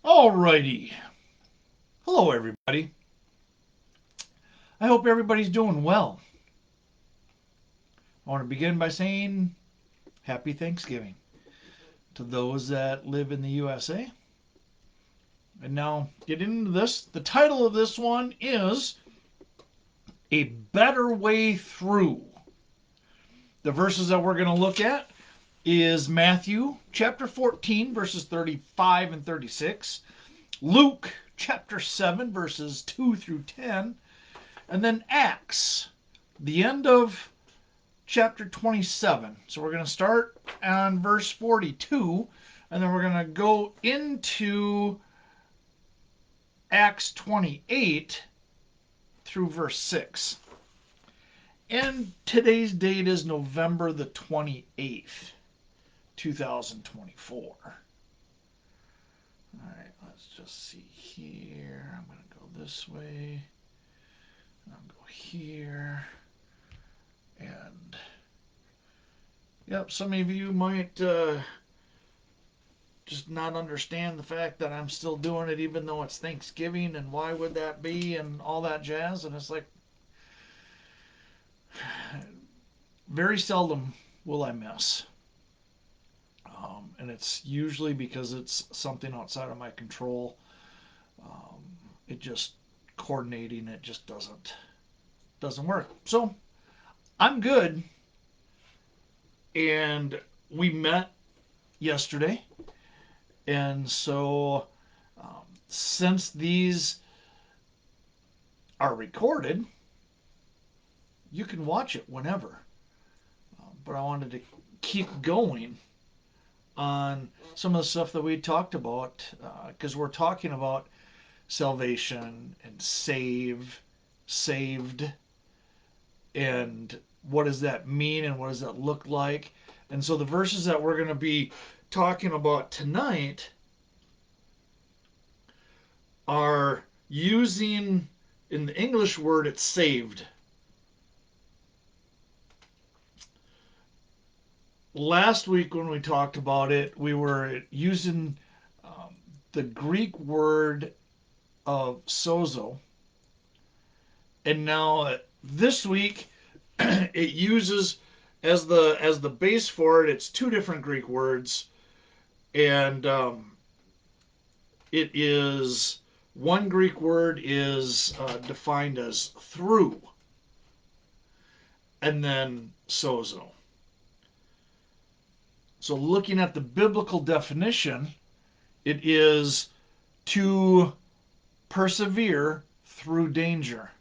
Alrighty. Hello, everybody. I hope everybody's doing well. I want to begin by saying Happy Thanksgiving to those that live in the USA. And now, get into this. The title of this one is A Better Way Through. The verses that we're going to look at is Matthew chapter 14, verses 35 and 36, Luke chapter 7, verses 2 through 10, and then Acts, the end of chapter 27. So we're going to start on verse 42, and then we're going to go into Acts 28 through verse 6. And today's date is November the 28th, 2024. All right, let's just see here. I'm going to go this way. I'll go here. And, yep, some of you might just not understand the fact that I'm still doing it even though it's Thanksgiving, and why would that be, and all that jazz. And it's like, very seldom will I miss. And it's usually because it's something outside of my control. It just, coordinating it just doesn't work. So I'm good. And we met yesterday. And so since these are recorded, you can watch it whenever. But I wanted to keep going on some of the stuff that we talked about, because we're talking about salvation and saved, and what does that mean and what does that look like. And so the verses that we're going to be talking about tonight are using, in the English word, it's saved. Last week when we talked about it, we were using the Greek word of sozo. And now this week it uses as the base for it, it's two different Greek words. And it is, one Greek word is defined as through, and then sozo. So looking at the biblical definition, it is to persevere through danger,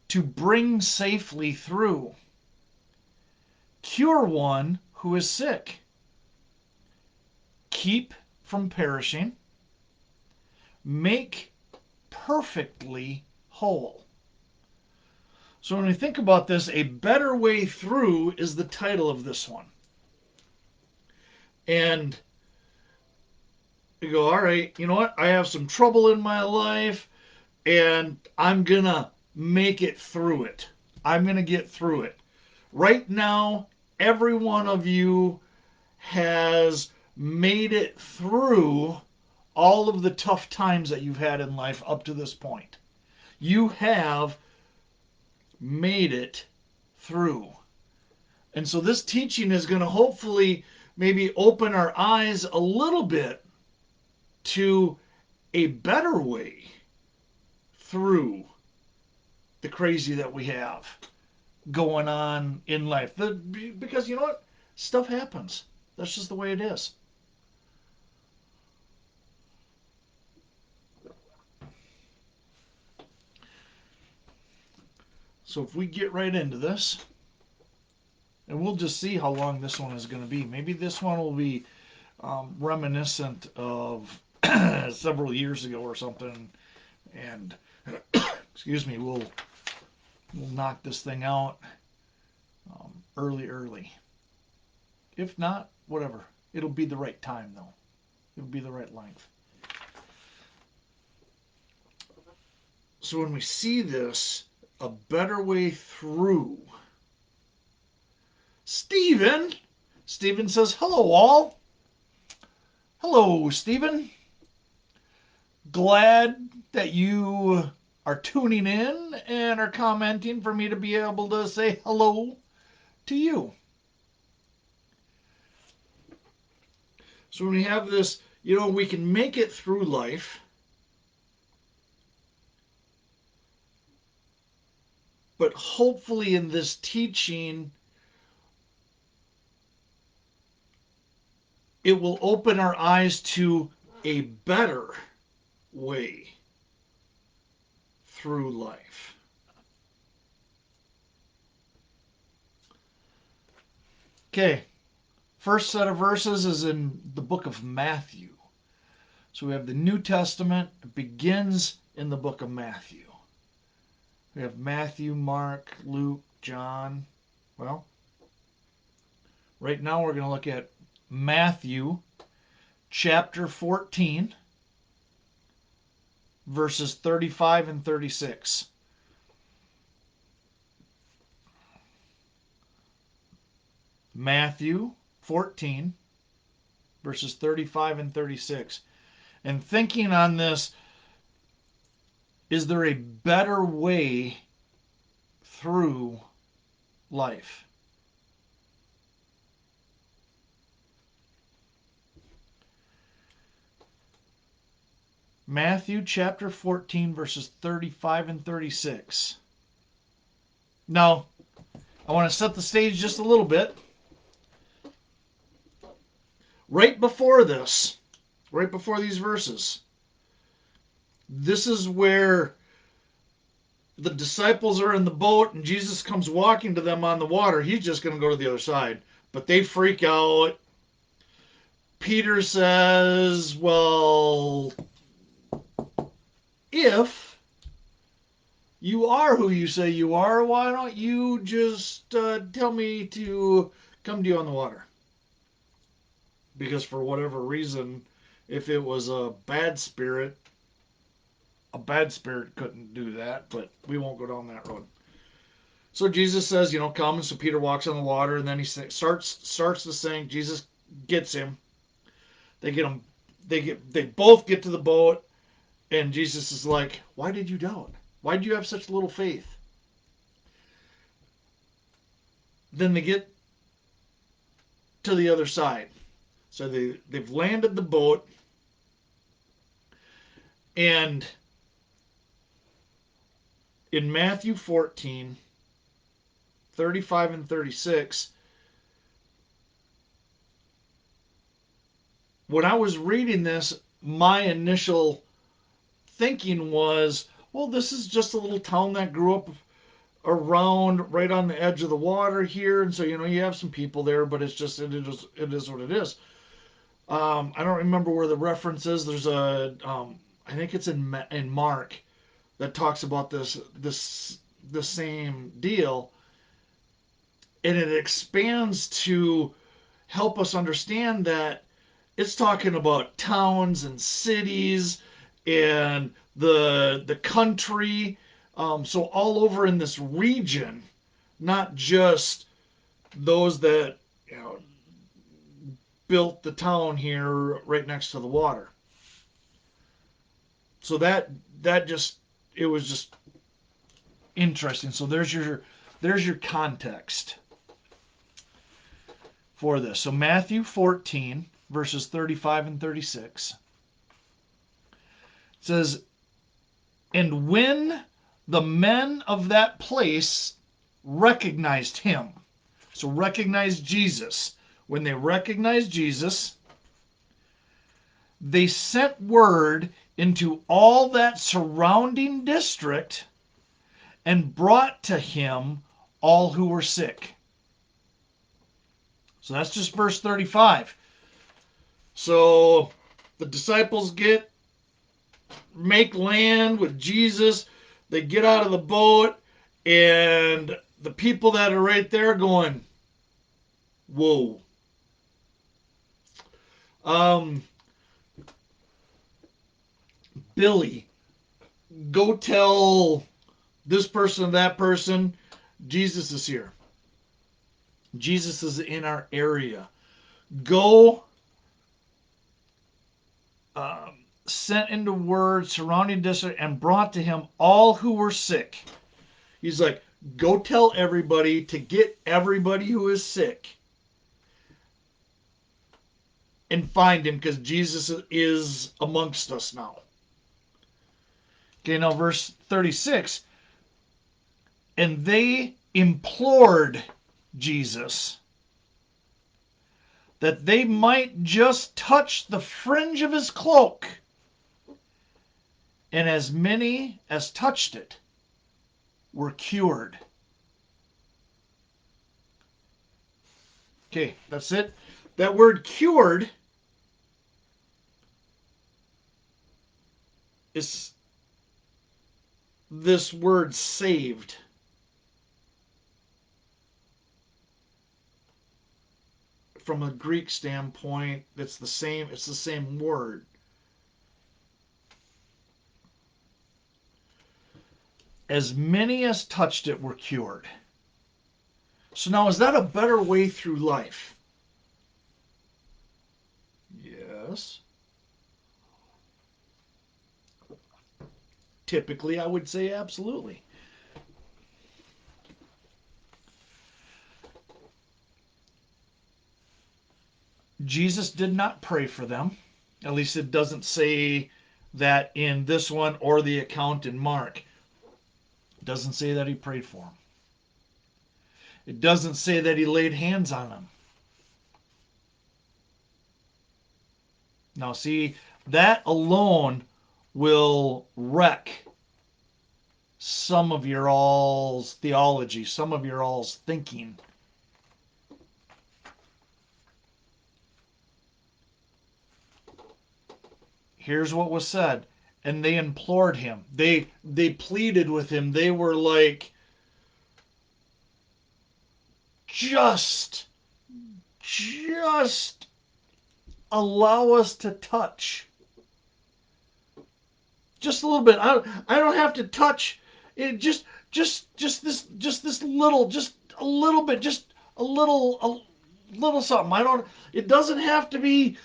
to bring safely through, cure one who is sick, keep from perishing, make perfectly whole. So when we think about this, A Better Way Through is the title of this one. And you go, all right, you know what? I have some trouble in my life, and I'm going to make it through it. I'm going to get through it. Right now, every one of you has made it through all of the tough times that you've had in life up to this point. You have made it through. And so this teaching is going to hopefully maybe open our eyes a little bit to a better way through the crazy that we have going on in life. Because you know what? Stuff happens. That's just the way it is. So if we get right into this, and we'll just see how long this one is going to be. Maybe this one will be reminiscent of several years ago or something. And excuse me, we'll knock this thing out early. If not, whatever. It'll be the right time, though. It'll be the right length. So when we see this, A Better Way Through, Stephen says, hello all. Hello, Stephen. glad that you are tuning in and are commenting for me to be able to say hello to you. So when we have this, we can make it through life, but hopefully in this teaching, it will open our eyes to a better way through life. Okay, first set of verses is in the book of Matthew. So we have the New Testament. It begins in the book of Matthew. We have Matthew, Mark, Luke, John. Well, right now we're going to look at Matthew chapter 14, verses 35 and 36. Matthew 14, verses 35 and 36. And thinking on this, is there a better way through life? Matthew chapter 14, verses 35 and 36. Now, I want to set the stage just a little bit. Right before this, right before these verses, this is where the disciples are in the boat and Jesus comes walking to them on the water. He's just going to go to the other side. But they freak out. Peter says, well, if you are who you say you are, why don't you just tell me to come to you on the water? Because for whatever reason, if it was a bad spirit couldn't do that, but we won't go down that road. So Jesus says, come, and so Peter walks on the water, and then he starts to sink. Jesus gets him. They get him. They both get to the boat, and Jesus is like, "Why did you doubt? Why did you have such little faith?" Then they get to the other side. So they've landed the boat, and in Matthew 14, 35 and 36, when I was reading this, my initial thinking was, well, this is just a little town that grew up around right on the edge of the water here, and so you have some people there, but it is what it is. I don't remember where the reference is. There's I think it's in Mark that talks about the same deal, and it expands to help us understand that it's talking about towns and cities and the country. So all over in this region, not just those that built the town here right next to the water. So that just it was just interesting. So there's your context for this. So Matthew 14 verses 35 and 36 says, "And when the men of that place recognized him," so recognized Jesus. When they recognized Jesus, they sent word into all that surrounding district and brought to him all who were sick. So that's just verse 35. So the disciples make land with Jesus. They get out of the boat, and the people that are right there going, whoa. Billy, go tell this person and that person, Jesus is here. Jesus is in our area. Go sent into word surrounding district and brought to him all who were sick. He's like, go tell everybody to get everybody who is sick and find him, because Jesus is amongst us now. Okay, now verse 36. And they implored Jesus that they might just touch the fringe of his cloak. And as many as touched it were cured. Okay, that's it. That word cured is this word saved. From a Greek standpoint, it's the same word. As many as touched it were cured. So now, is that a better way through life? Yes. Typically, I would say absolutely. Jesus did not pray for them. At least it doesn't say that in this one or the account in Mark. It doesn't say that he prayed for them. It doesn't say that he laid hands on them. Now, see, that alone will wreck some of your all's theology, some of your all's thinking. Here's what was said. And they implored him. They pleaded with him. They were like, just allow us to touch. Just a little bit. I don't have to touch it. Just this little, just a little bit, just a little something. It doesn't have to be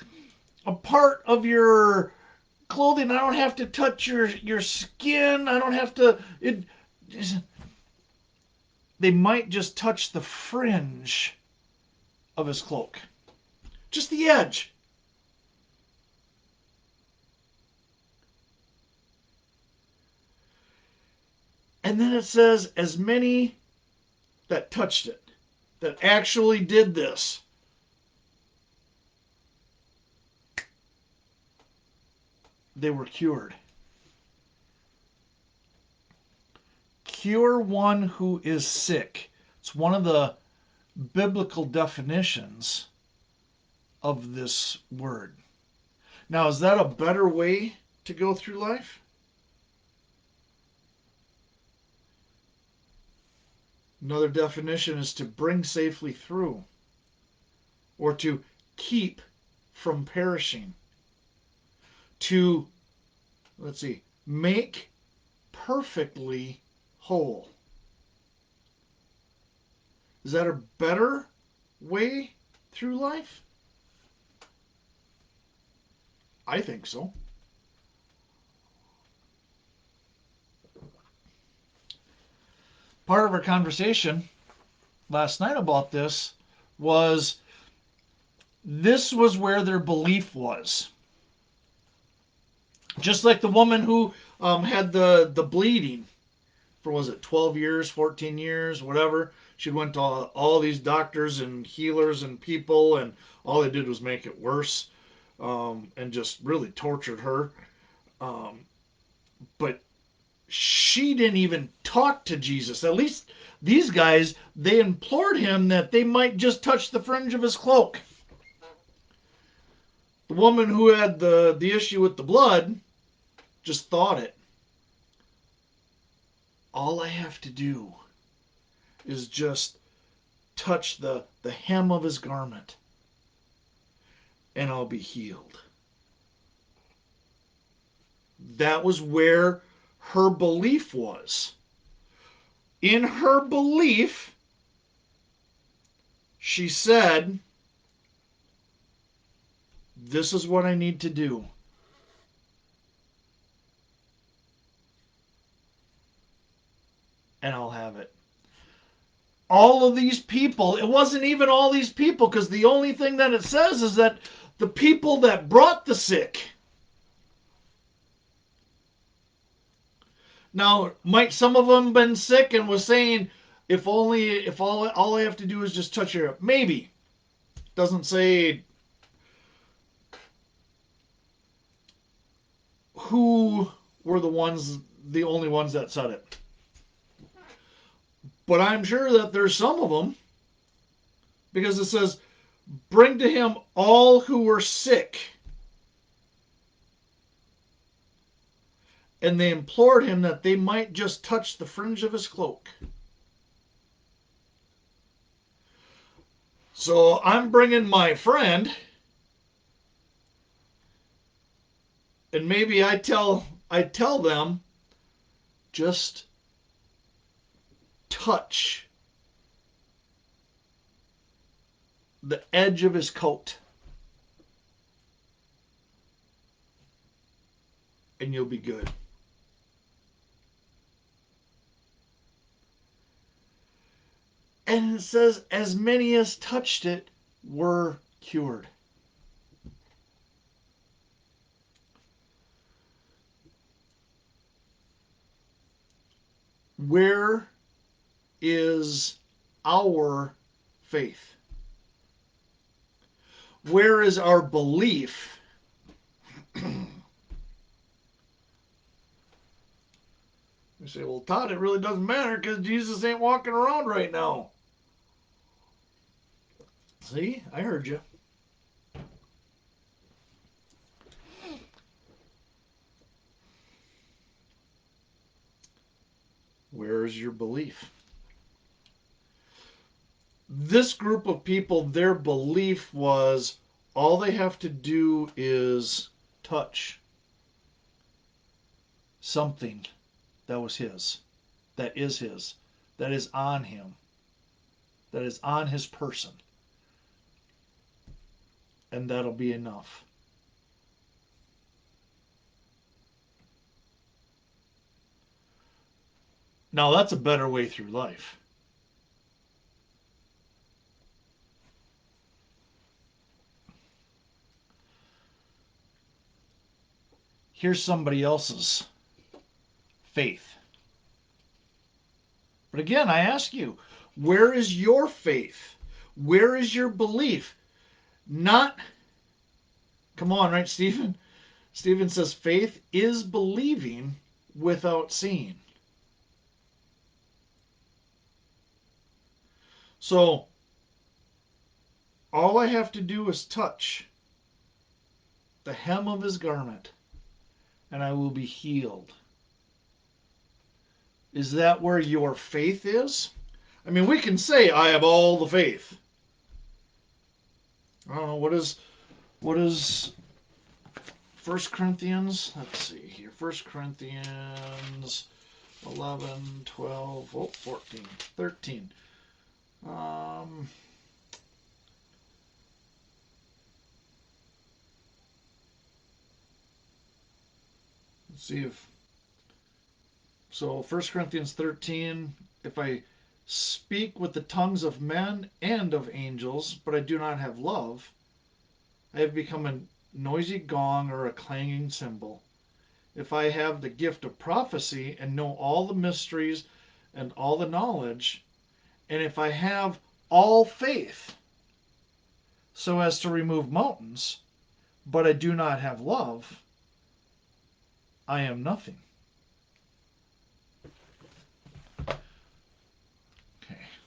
a part of your clothing. I don't have to touch your skin. I don't have to. They might just touch the fringe of his cloak, just the edge. And then it says, as many that touched it, that actually did this, they were cured. Cure one who is sick. It's one of the biblical definitions of this word. Now, is that a better way to go through life? Another definition is to bring safely through, or to keep from perishing, to, make perfectly whole. Is that a better way through life? I think so. Part of our conversation last night about this was where their belief was. Just like the woman who had the bleeding for, was it 12 years, 14 years, whatever. She went to all these doctors and healers and people, and all they did was make it worse, and just really tortured her. But she didn't even talk to Jesus. At least these guys, they implored him that they might just touch the fringe of his cloak. The woman who had the issue with the blood just thought it. All I have to do is just touch the hem of his garment, and I'll be healed. That was where her belief was. In her belief, she said, this is what I need to do. all of these people. It wasn't even all these people, because the only thing that it says is that the people that brought the sick. Now, might some of them been sick and was saying, if all I have to do is just touch her? Maybe. Doesn't say who were the only ones that said it. But I'm sure that there's some of them, because it says, bring to him all who were sick. And they implored him that they might just touch the fringe of his cloak. So I'm bringing my friend, and maybe I tell them, just touch the edge of his coat, and you'll be good. And it says, as many as touched it were cured. Where is our faith? Where is our belief? You say, well, Todd, it really doesn't matter because Jesus ain't walking around right now. See, I heard you. Where is your belief? This group of people, their belief was all they have to do is touch something that was his, that is his, that is on him, that is on his person, and that'll be enough. Now that's a better way through life. Here's somebody else's faith. But again, I ask you, where is your faith? Where is your belief? Not, come on, right, Stephen? Stephen says faith is believing without seeing. So all I have to do is touch the hem of his garment, and I will be healed. Is that where your faith is? I mean, we can say, I have all the faith. I don't know, what is 1 Corinthians? Let's see here. 1 Corinthians 11, 12, 14, 13. Let's see if... So 1 Corinthians 13, if I speak with the tongues of men and of angels, but I do not have love, I have become a noisy gong or a clanging cymbal. If I have the gift of prophecy and know all the mysteries and all the knowledge, and if I have all faith so as to remove mountains, but I do not have love, I am nothing. Okay,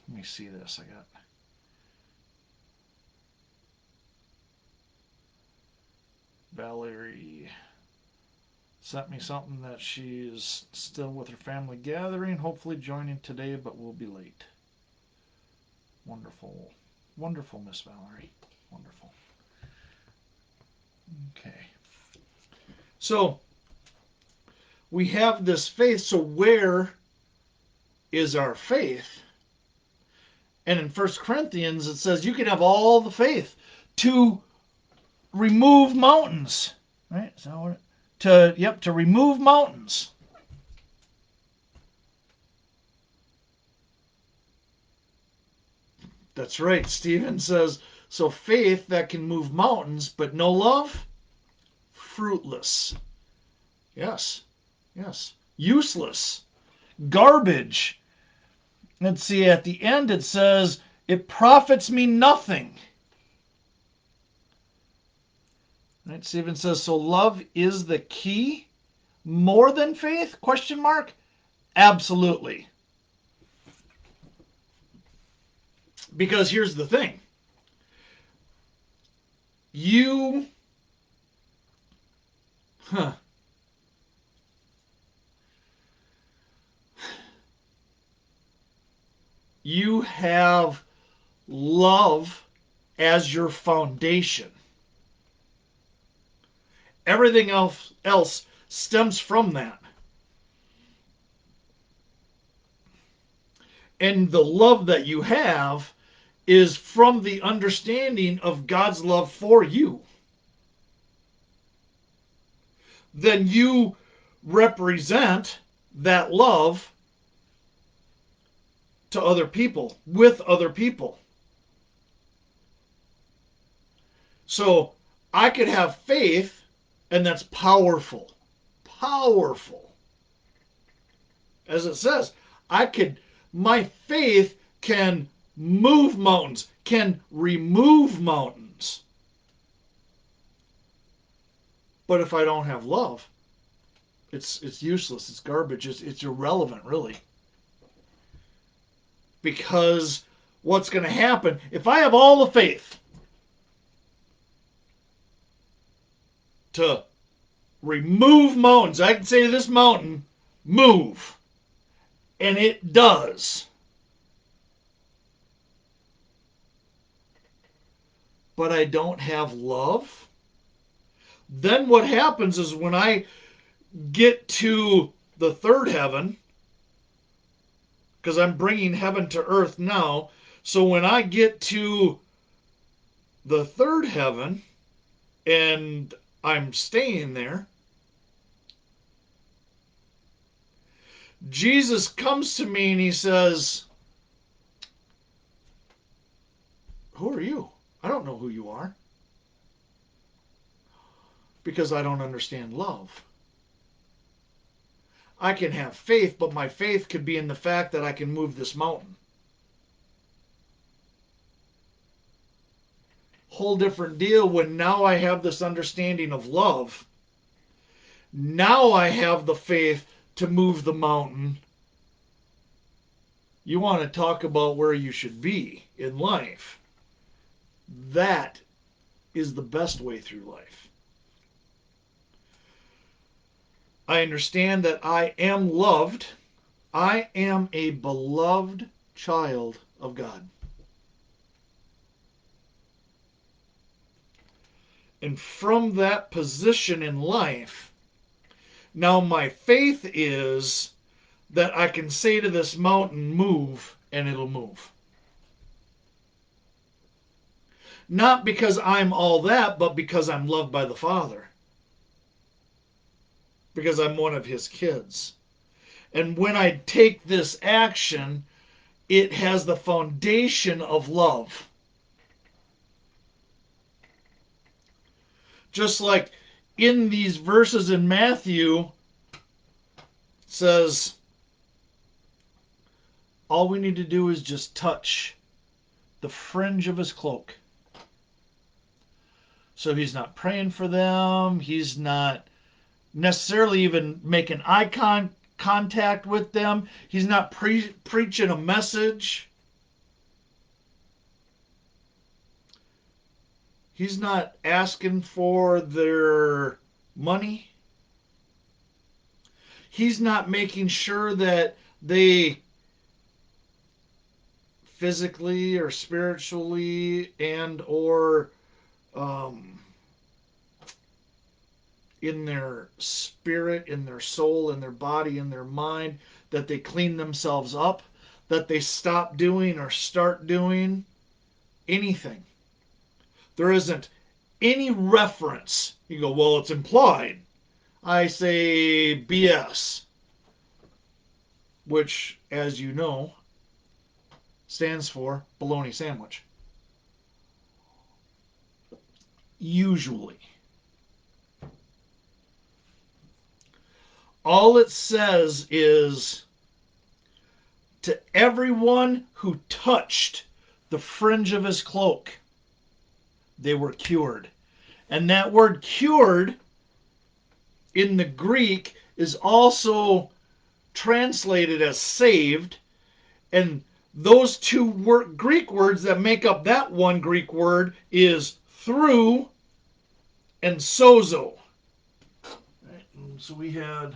let me see this. I got Valerie sent me something that she's still with her family gathering, hopefully joining today, but will be late. Wonderful. Wonderful, Miss Valerie. Wonderful. Okay. So, we have this faith. So where is our faith? And in 1 Corinthians, it says you can have all the faith to remove mountains. Right? So to remove mountains. That's right. Stephen says, so faith that can move mountains, but no love, fruitless. Yes, yes. Useless. Garbage. Let's see, at the end it says, it profits me nothing. Right? Stephen says, so love is the key? More than faith? Question mark? Absolutely. Because here's the thing. You huh, you have love as your foundation. Everything else stems from that. And the love that you have is from the understanding of God's love for you. Then you represent that love to other people, with other people. So I could have faith, and that's powerful. Powerful. As it says, my faith can move mountains, can remove mountains. But if I don't have love, it's useless, it's garbage, it's irrelevant, really. Because what's going to happen, if I have all the faith to remove mountains, I can say to this mountain, move. And it does. But I don't have love. Then what happens is when I get to the third heaven, because I'm bringing heaven to earth now, so when I get to the third heaven and I'm staying there, Jesus comes to me and he says, who are you? I don't know who you are. Because I don't understand love. I can have faith, but my faith could be in the fact that I can move this mountain. Whole different deal when now I have this understanding of love. Now I have the faith to move the mountain. You want to talk about where you should be in life. That is the best way through life. I understand that I am loved. I am a beloved child of God. And from that position in life, now my faith is that I can say to this mountain, move, and it'll move. Not because I'm all that, but because I'm loved by the Father. Because I'm one of his kids. And when I take this action, it has the foundation of love. Just like in these verses in Matthew, it says, all we need to do is just touch the fringe of his cloak. So he's not praying for them. He's not necessarily even making eye contact with them. He's not preaching a message. He's not asking for their money. He's not making sure that they physically or spiritually and or in their spirit, in their soul, in their body, in their mind, that they clean themselves up, that they stop doing or start doing anything. There isn't any reference. You go, well, it's implied. I say BS, which, as you know, stands for bologna sandwich. Usually. All it says is, to everyone who touched the fringe of his cloak, they were cured. And that word cured in the Greek is also translated as saved. And those two Greek words that make up that one Greek word is through and sozo. Right, so we had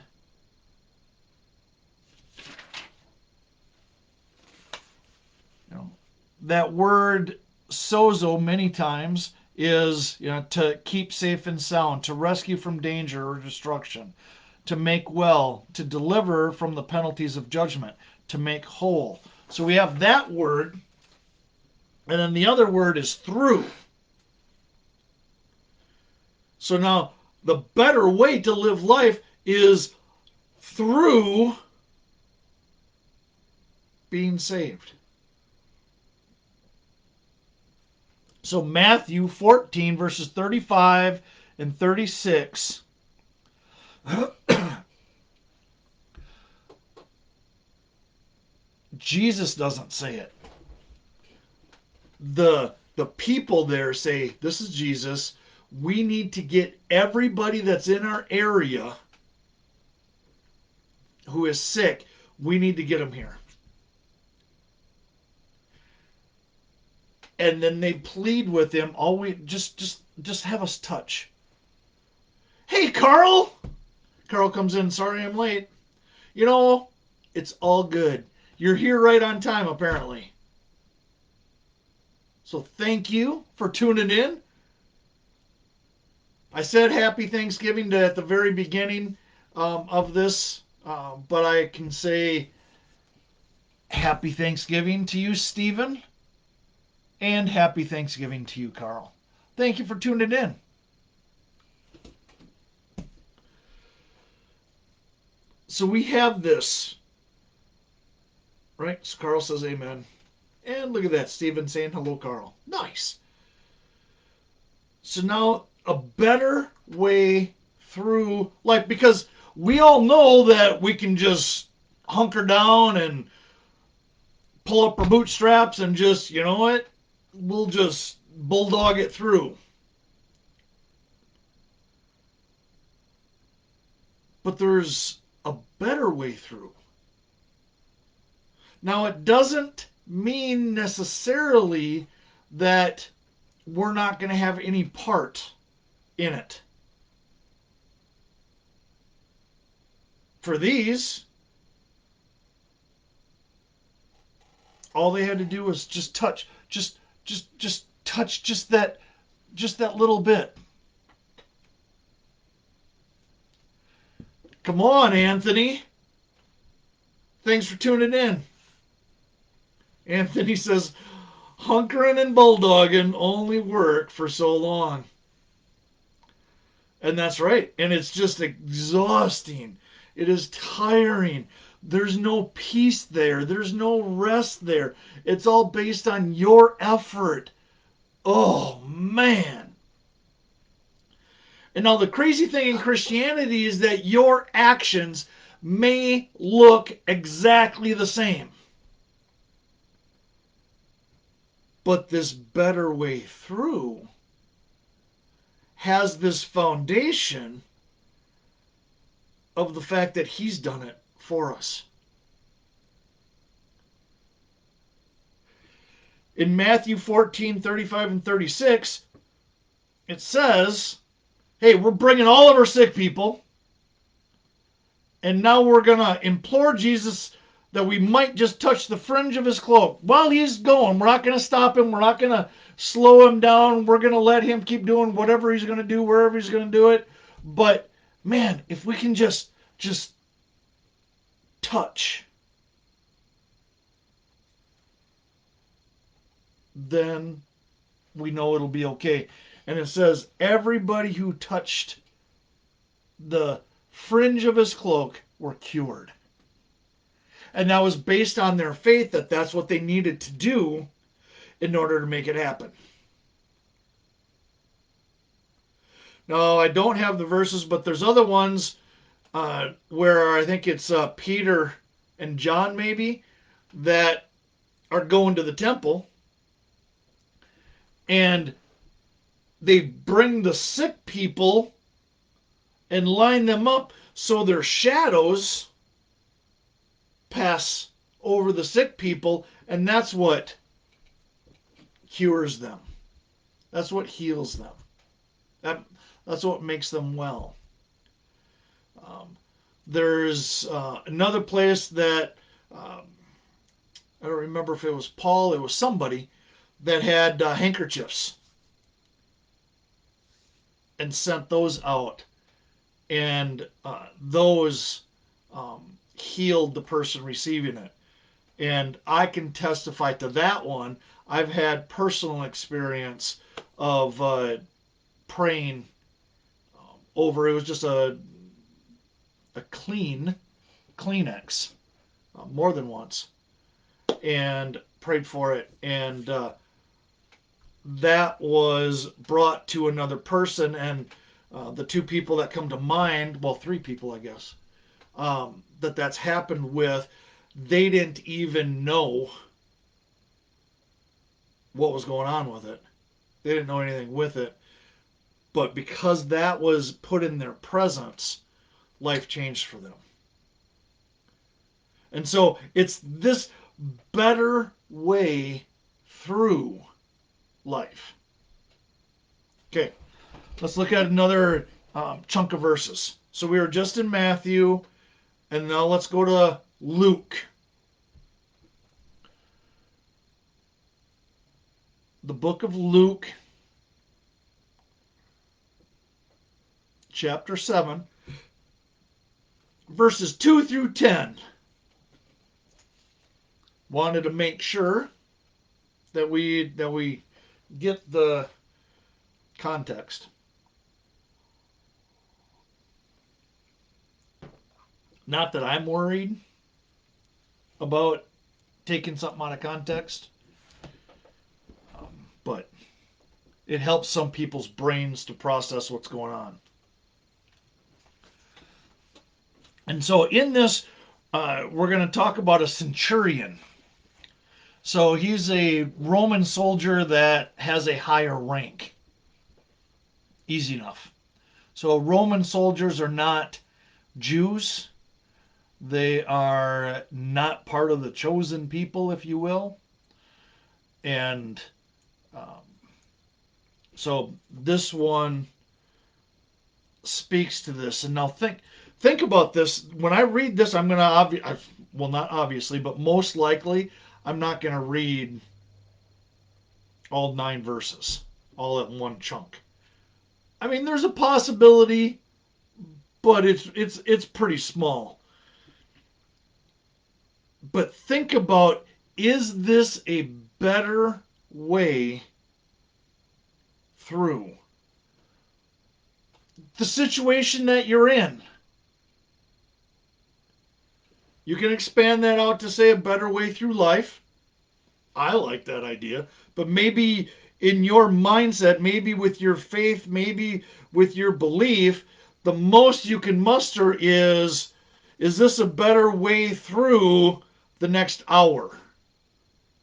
that word sozo many times is to keep safe and sound, to rescue from danger or destruction, to make well, to deliver from the penalties of judgment, to make whole. So we have that word, and then the other word is through. So now the better way to live life is through being saved. So Matthew 14, verses 35 and 36. Jesus doesn't say it. The people there say, this is Jesus. We need to get everybody that's in our area who is sick, we need to get them here. And then they plead with him, just have us touch. Hey, Carl! Carl comes in, sorry I'm late. It's all good. You're here right on time, apparently. So thank you for tuning in. I said happy Thanksgiving at the very beginning of this, but I can say happy Thanksgiving to you, Stephen, and happy Thanksgiving to you, Carl. Thank you for tuning in. So we have this, right? So Carl says amen. And look at that, Stephen saying hello, Carl. Nice. So now a better way through life, because we all know that we can just hunker down and pull up our bootstraps and just, you know what, we'll just bulldog it through. But there's a better way through. Now, it doesn't mean necessarily that we're not going to have any part in it. For these, all they had to do was just touch, just touch just that little bit. Come on, Anthony. Thanks for tuning in. Anthony says, hunkering and bulldogging only work for so long. And that's right. And it's just exhausting. It is tiring. There's no peace there. There's no rest there. It's all based on your effort. Oh, man. And now the crazy thing in Christianity is that your actions may look exactly the same. But this better way through has this foundation of the fact that he's done it for us. In Matthew 14, 35 and 36, it says, hey, we're bringing all of our sick people, and now we're going to implore Jesus that we might just touch the fringe of his cloak. While he's going, we're not going to stop him. We're not going to slow him down. We're going to let him keep doing whatever he's going to do, wherever he's going to do it. But, man, if we can just touch, then we know it'll be okay. And it says, everybody who touched the fringe of his cloak were cured. And that was based on their faith that that's what they needed to do in order to make it happen. No, I don't have the verses, but there's other ones where I think it's Peter and John maybe that are going to the temple, and they bring the sick people and line them up so their shadows pass over the sick people, and that's what cures them. That's what heals them. That's what makes them well. There's another place that I don't remember if it was Paul, it was somebody that had handkerchiefs and sent those out, and those healed the person receiving it. And I can testify to that one. I've had personal experience of praying over. It was just a Kleenex more than once, and prayed for it, and that was brought to another person, and the two people that come to mind, well, three people, I guess, that's happened with, they didn't even know what was going on with it. They didn't know anything with it. But because that was put in their presence, life changed for them. And so it's this better way through life. Okay, let's look at another chunk of verses. So we were just in Matthew, and now let's go to Luke. The book of Luke, chapter 7, verses 2 through 10. Wanted to make sure that we get the context. Not that I'm worried about taking something out of context, but it helps some people's brains to process what's going on. And so in this, we're going to talk about a centurion. So he's a Roman soldier that has a higher rank. Easy enough. So Roman soldiers are not Jews. They are not part of the chosen people, if you will. And so this one speaks to this. And now think about this. When I read this, I'm going to, well, not obviously, but most likely, I'm not going to read all 9 verses, all at one chunk. I mean, there's a possibility, but it's pretty small. But think about, is this a better way through the situation that you're in? You can expand that out to say a better way through life. I like that idea. But maybe in your mindset, maybe with your faith, maybe with your belief, the most you can muster is this a better way through the next hour,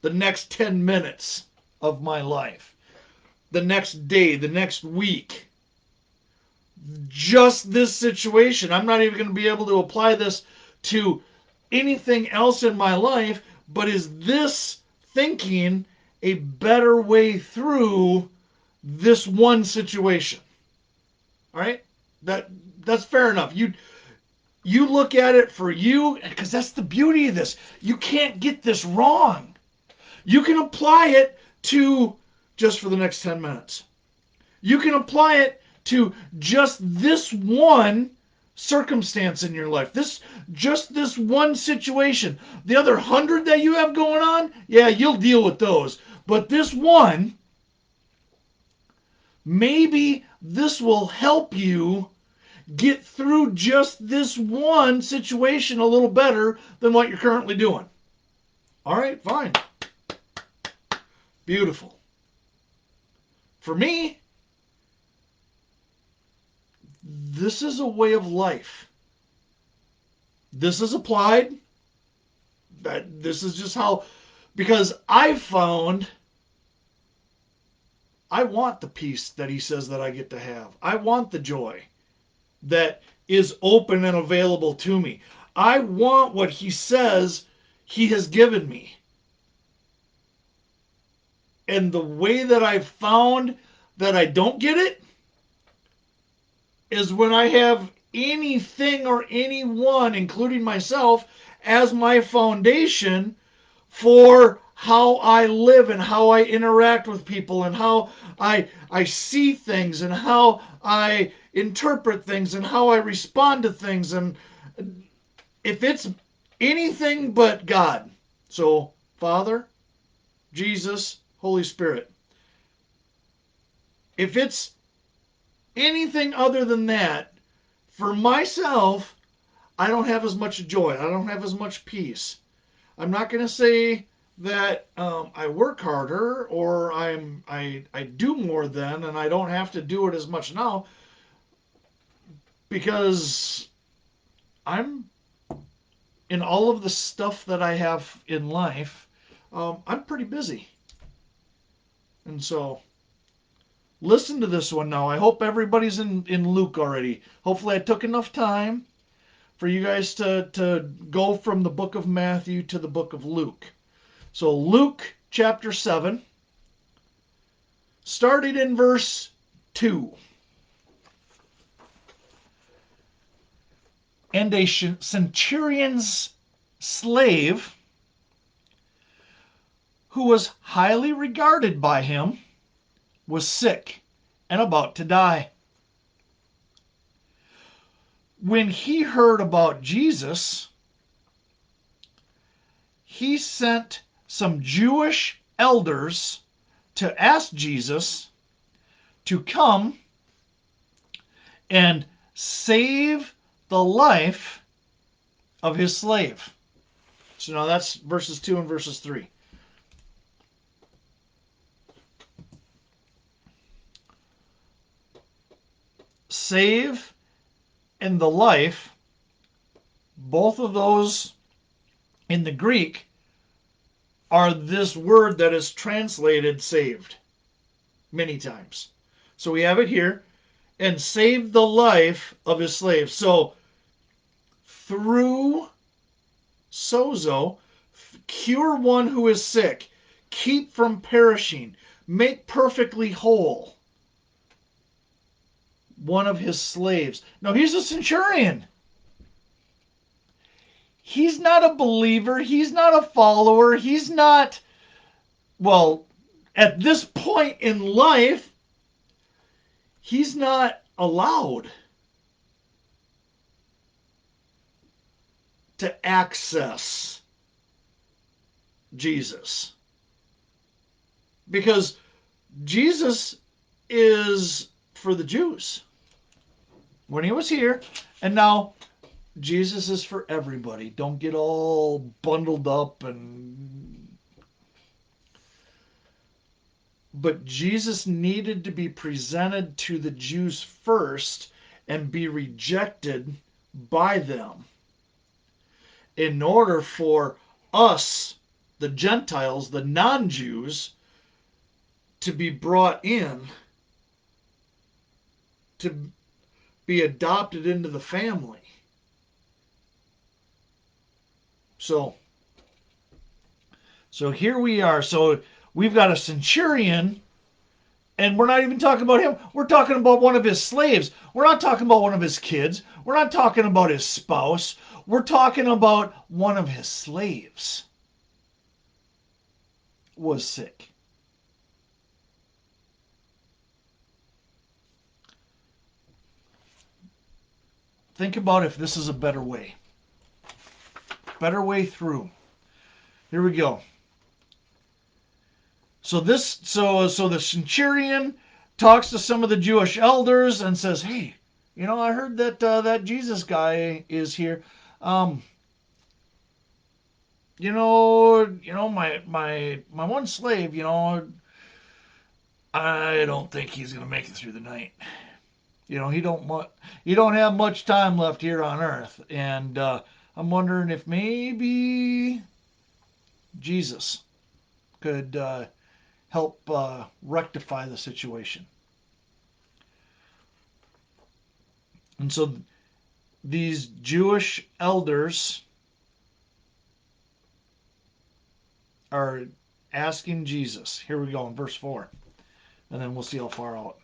the next 10 minutes of my life, the next day, the next week? Just this situation. I'm not even going to be able to apply this to anything else in my life, but is this thinking a better way through this one situation? All right? That's fair enough. You look at it for you, because that's the beauty of this. You can't get this wrong. You can apply it to just for the next 10 minutes. You can apply it to just this one circumstance in your life. Just this one situation. The other 100 that you have going on, yeah, you'll deal with those. But this one, maybe this will help you get through just this one situation a little better than what you're currently doing. All right, fine. Beautiful. For me, this is a way of life. This is applied. This is just how, because I've found I want the peace that he says that I get to have. I want the joy that is open and available to me. I want what he says he has given me. And the way that I've found that I don't get it is when I have anything or anyone, including myself, as my foundation for how I live and how I interact with people and how I see things and how I interpret things and how I respond to things. And if it's anything but God, so Father, Jesus, Holy Spirit, if it's anything other than that, for myself, I don't have as much joy. I don't have as much peace. I'm not going to say that I work harder or I do more then and I don't have to do it as much now, because I'm in all of the stuff that I have in life. I'm pretty busy. And so listen to this one now. I hope everybody's in Luke already. Hopefully I took enough time for you guys to go from the book of Matthew to the book of Luke. So Luke chapter 7, starting in verse 2. And a centurion's slave, who was highly regarded by him, was sick and about to die. When he heard about Jesus, he sent some Jewish elders to ask Jesus to come and save the life of his slave. So now that's verses 2 and verses 3. Save and the life, both of those in the Greek are this word that is translated saved many times. So we have it here, and save the life of his slave. So through sozo, cure one who is sick, keep from perishing, make perfectly whole one of his slaves. Now he's a centurion. He's not a believer. He's not a follower. He's not, well, at this point in life, he's not allowed to access Jesus, because Jesus is for the Jews when he was here, and now Jesus is for everybody. Don't get all bundled up but Jesus needed to be presented to the Jews first and be rejected by them in order for us, the Gentiles, the non-Jews, to be brought in, to be adopted into the family. So here we are. So we've got a centurion, and we're not even talking about him. We're talking about one of his slaves. We're not talking about one of his kids. We're not talking about his spouse. We're talking about one of his slaves was sick. Think about if this is a better way. Better way through. Here we go. So the centurion talks to some of the Jewish elders and says, hey, I heard that that Jesus guy is here. Um, my one slave, I don't think he's gonna make it through the night. He don't have much time left here on Earth, and I'm wondering if maybe Jesus could help rectify the situation. And so these Jewish elders are asking Jesus. Here we go in verse 4, and then we'll see how far out.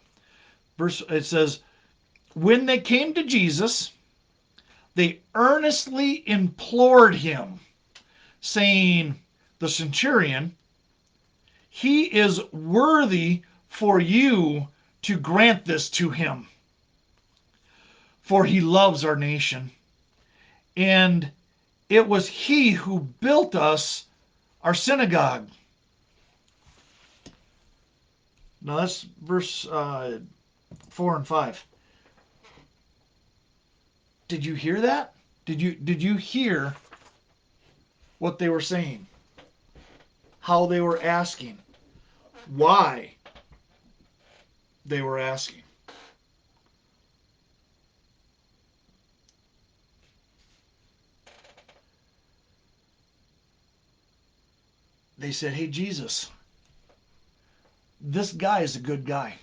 It says, when they came to Jesus, they earnestly implored him, saying, the centurion, he is worthy for you to grant this to him, for he loves our nation, and it was he who built us our synagogue. Now that's verse 4 and 5. Did you hear that? Did you hear what they were saying? How they were asking? Why they were asking? They said, hey, Jesus, this guy is a good guy.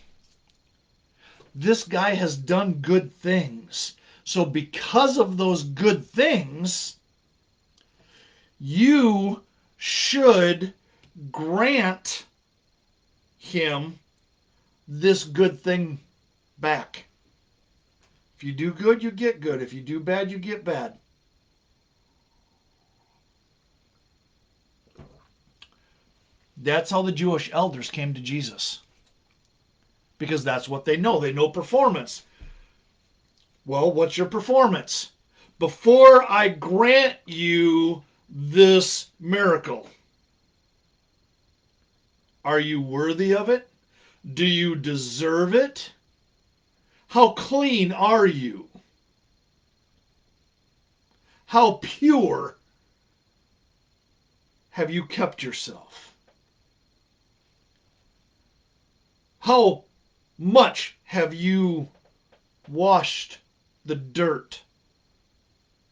This guy has done good things. So because of those good things, you should grant him this good thing back. If you do good, you get good. If you do bad, you get bad. That's how the Jewish elders came to Jesus. Because that's what they know. They know performance. Well, what's your performance? Before I grant you this miracle, are you worthy of it? Do you deserve it? How clean are you? How pure have you kept yourself? How much have you washed the dirt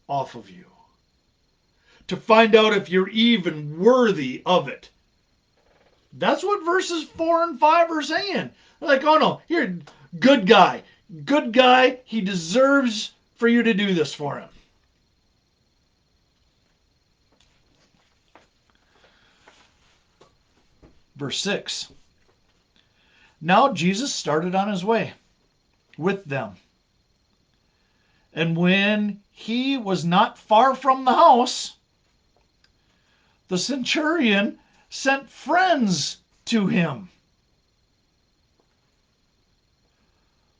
off of you? To find out if you're even worthy of it. That's what verses 4 and 5 are saying. They're like, oh no, you're good guy. Good guy. He deserves for you to do this for him. Verse 6. Now Jesus started on his way with them. And when he was not far from the house, the centurion sent friends to him.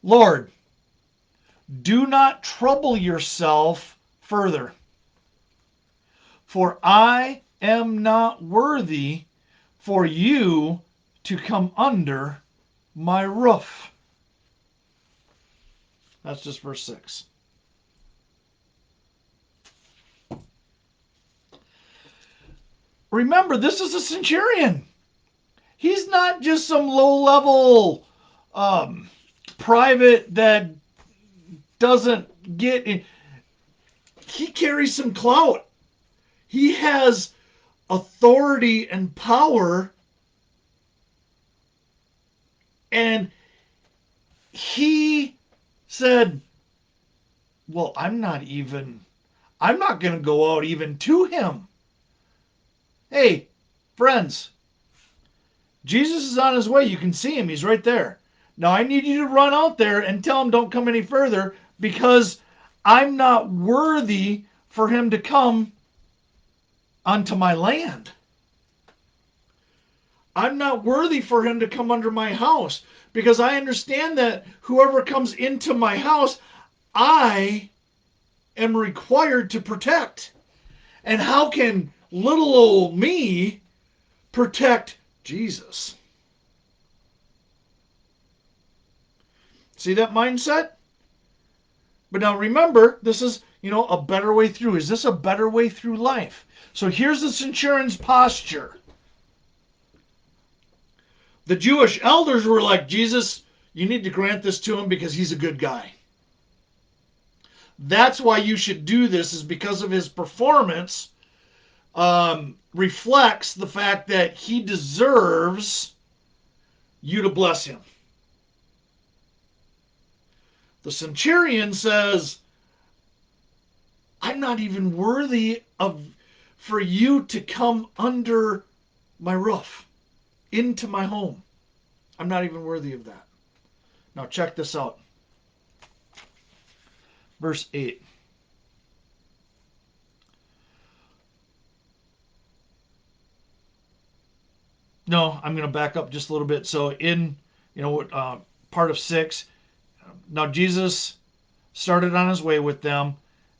Lord, do not trouble yourself further, for I am not worthy for you to come under my roof. That's just verse 6. Remember, this is a centurion. He's not just some low-level private that doesn't get in. He carries some clout. He has authority and power, and he said, well, I'm not going to go out even to him. Hey, friends, Jesus is on his way. You can see him. He's right there. Now, I need you to run out there and tell him don't come any further, because I'm not worthy for him to come onto my land. I'm not worthy for him to come under my house, because I understand that whoever comes into my house, I am required to protect. And how can little old me protect Jesus? See that mindset? But now remember, this is, a better way through. Is this a better way through life? So here's the centurion's posture. The Jewish elders were like, Jesus, you need to grant this to him because he's a good guy. That's why you should do this, is because of his performance reflects the fact that he deserves you to bless him. The centurion says, I'm not even worthy for you to come under my roof, into my home. I'm not even worthy of that. Now check this out. Verse 8. No, I'm going to back up just a little bit. So in, part of 6, now Jesus started on his way with them,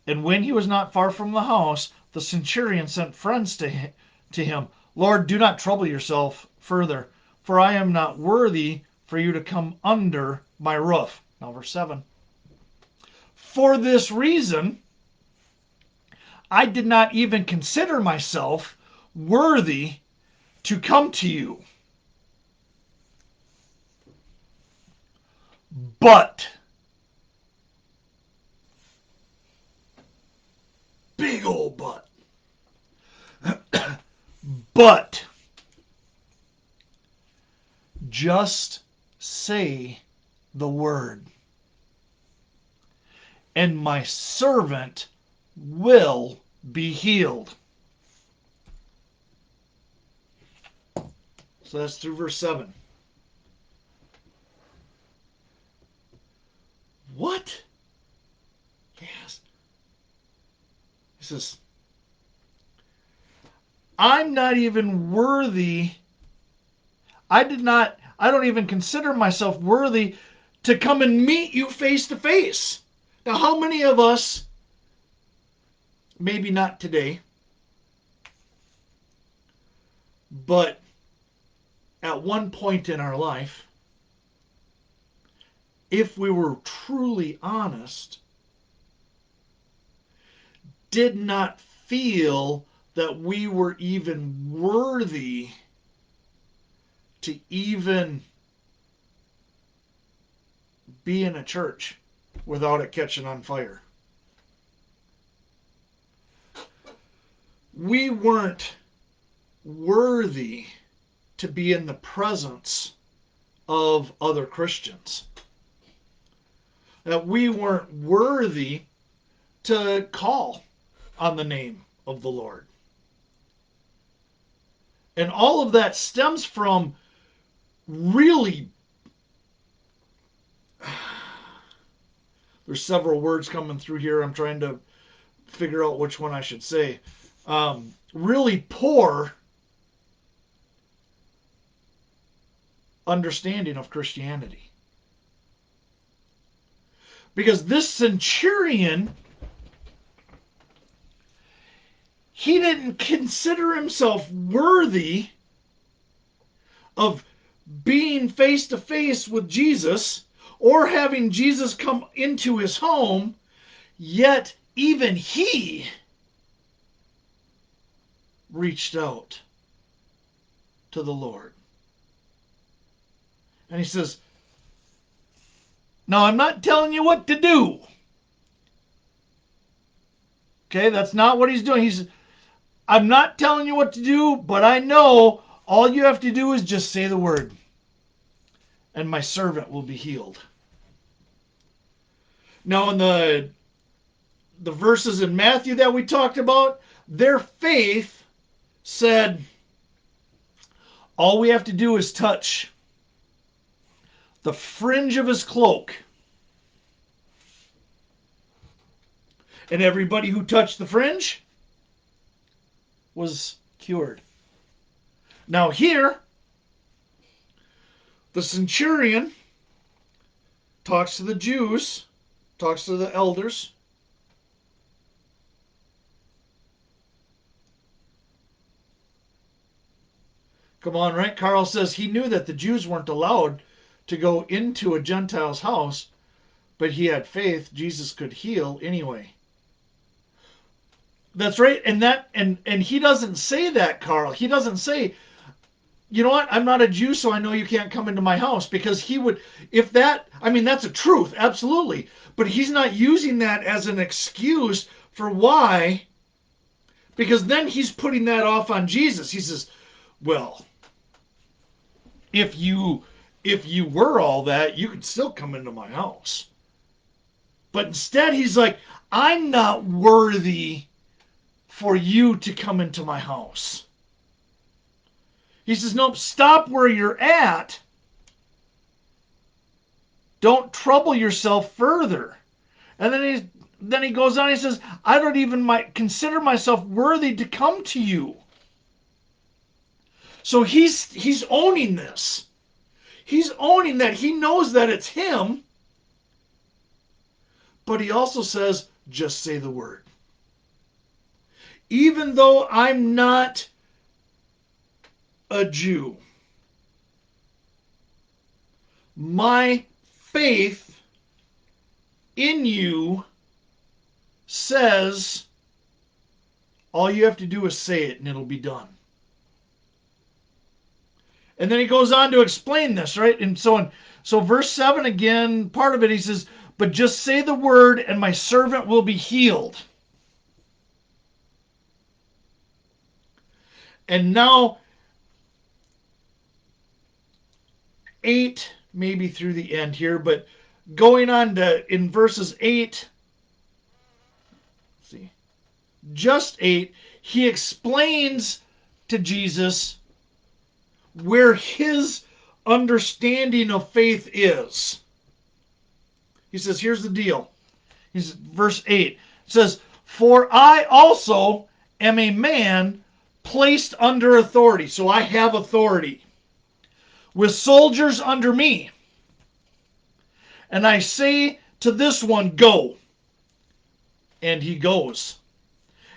and when he was not far from the house, the centurion sent friends to him. Lord, do not trouble yourself further, for I am not worthy for you to come under my roof. Now verse 7. For this reason, I did not even consider myself worthy to come to you. But, big old but, but, just say the word, and my servant will be healed. So that's through verse 7. What? Yes. He says, I'm not even worthy. I don't even consider myself worthy to come and meet you face to face. Now, how many of us, maybe not today, but at one point in our life, if we were truly honest, did not feel that we were even worthy to even be in a church without it catching on fire? We weren't worthy to be in the presence of other Christians. That we weren't worthy to call on the name of the Lord. And all of that stems from really, there's several words coming through here. I'm trying to figure out which one I should say. Really poor understanding of Christianity. Because this centurion, he didn't consider himself worthy of being face to face with Jesus or having Jesus come into his home, yet even he reached out to the Lord. And he says, now I'm not telling you what to do. Okay, that's not what he's doing. I'm not telling you what to do, but I know all you have to do is just say the word, and my servant will be healed. Now in the verses in Matthew that we talked about, their faith said, all we have to do is touch the fringe of his cloak. And everybody who touched the fringe was cured. Now here, the centurion talks to the Jews, talks to the elders. Come on, right? Carl says he knew that the Jews weren't allowed to go into a Gentile's house, but he had faith. Jesus could heal anyway. That's right. And he doesn't say that, Carl. He doesn't say, you know what? I'm not a Jew, so I know you can't come into my house, because he would, if that, I mean, that's a truth, absolutely. But he's not using that as an excuse for why, because then he's putting that off on Jesus. He says, well, if you were all that, you could still come into my house. But instead, he's like, I'm not worthy for you to come into my house. He says, nope, stop where you're at. Don't trouble yourself further. And then he goes on, he says, I don't even consider myself worthy to come to you. So he's owning this. He's owning that. He knows that it's him. But he also says, just say the word. Even though I'm not a Jew, my faith in you says all you have to do is say it and it'll be done. And then he goes on to explain this, right? And so verse 7 again, part of it, he says, but just say the word and my servant will be healed. And now 8, maybe through the end here, but going on to in verses 8, let's see, just 8, he explains to Jesus where his understanding of faith is. He says, here's the deal. He says, verse 8, it says, for I also am a man placed under authority. So I have authority with soldiers under me. And I say to this one, go. And he goes.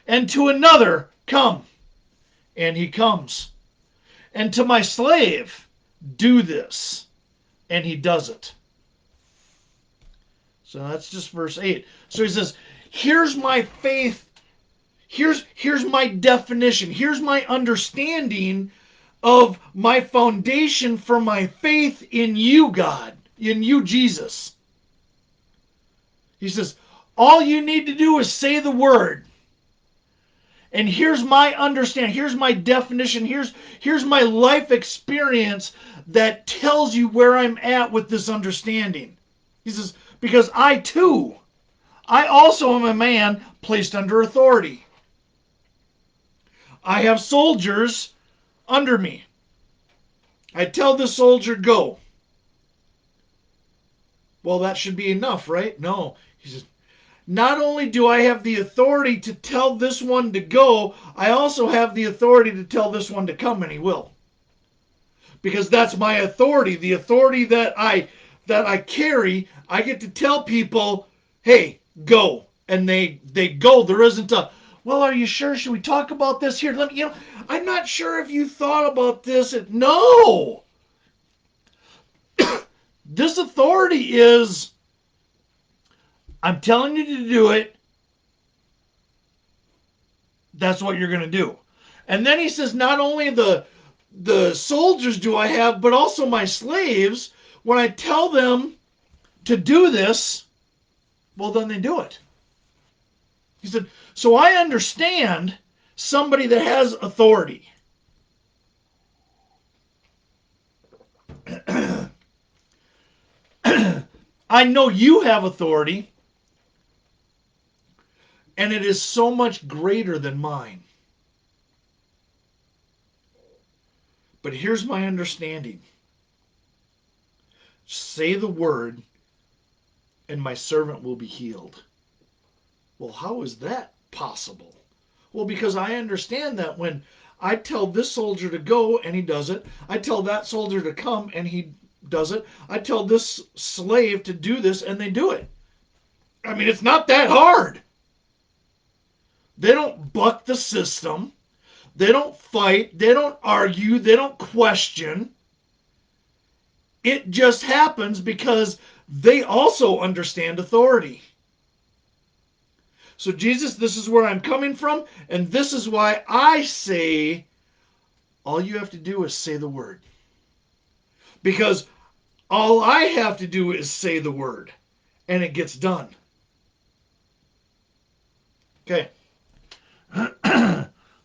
And to another, come. And he comes. And to my slave, do this. And he does it. So that's just verse 8. So he says, here's my faith. Here's my definition. Here's my understanding of my foundation for my faith in you, God. In you, Jesus. He says, all you need to do is say the word. And here's my understanding. Here's my definition. Here's my life experience that tells you where I'm at with this understanding. He says, because I also am a man placed under authority. I have soldiers under me. I tell the soldier, go. Well, that should be enough, right? No. He says, not only do I have the authority to tell this one to go, I also have the authority to tell this one to come, and he will. Because that's my authority. The authority that I carry, I get to tell people, hey, go. And they go. There isn't a, well, are you sure? Should we talk about this here? I'm not sure if you thought about this. No! This authority is, I'm telling you to do it. That's what you're going to do. And then he says, not only the soldiers do I have, but also my slaves. When I tell them to do this, well, then they do it. He said, so I understand somebody that has authority. I know you have authority, and it is so much greater than mine. But here's my understanding. Say the word, and my servant will be healed. Well, how is that possible? Well, because I understand that when I tell this soldier to go, and he does it. I tell that soldier to come, and he does it. I tell this slave to do this, and they do it. I mean, it's not that hard. They don't buck the system. They don't fight. They don't argue. They don't question. It just happens because they also understand authority. So, Jesus, this is where I'm coming from, and this is why I say all you have to do is say the word. Because all I have to do is say the word, and it gets done. Okay.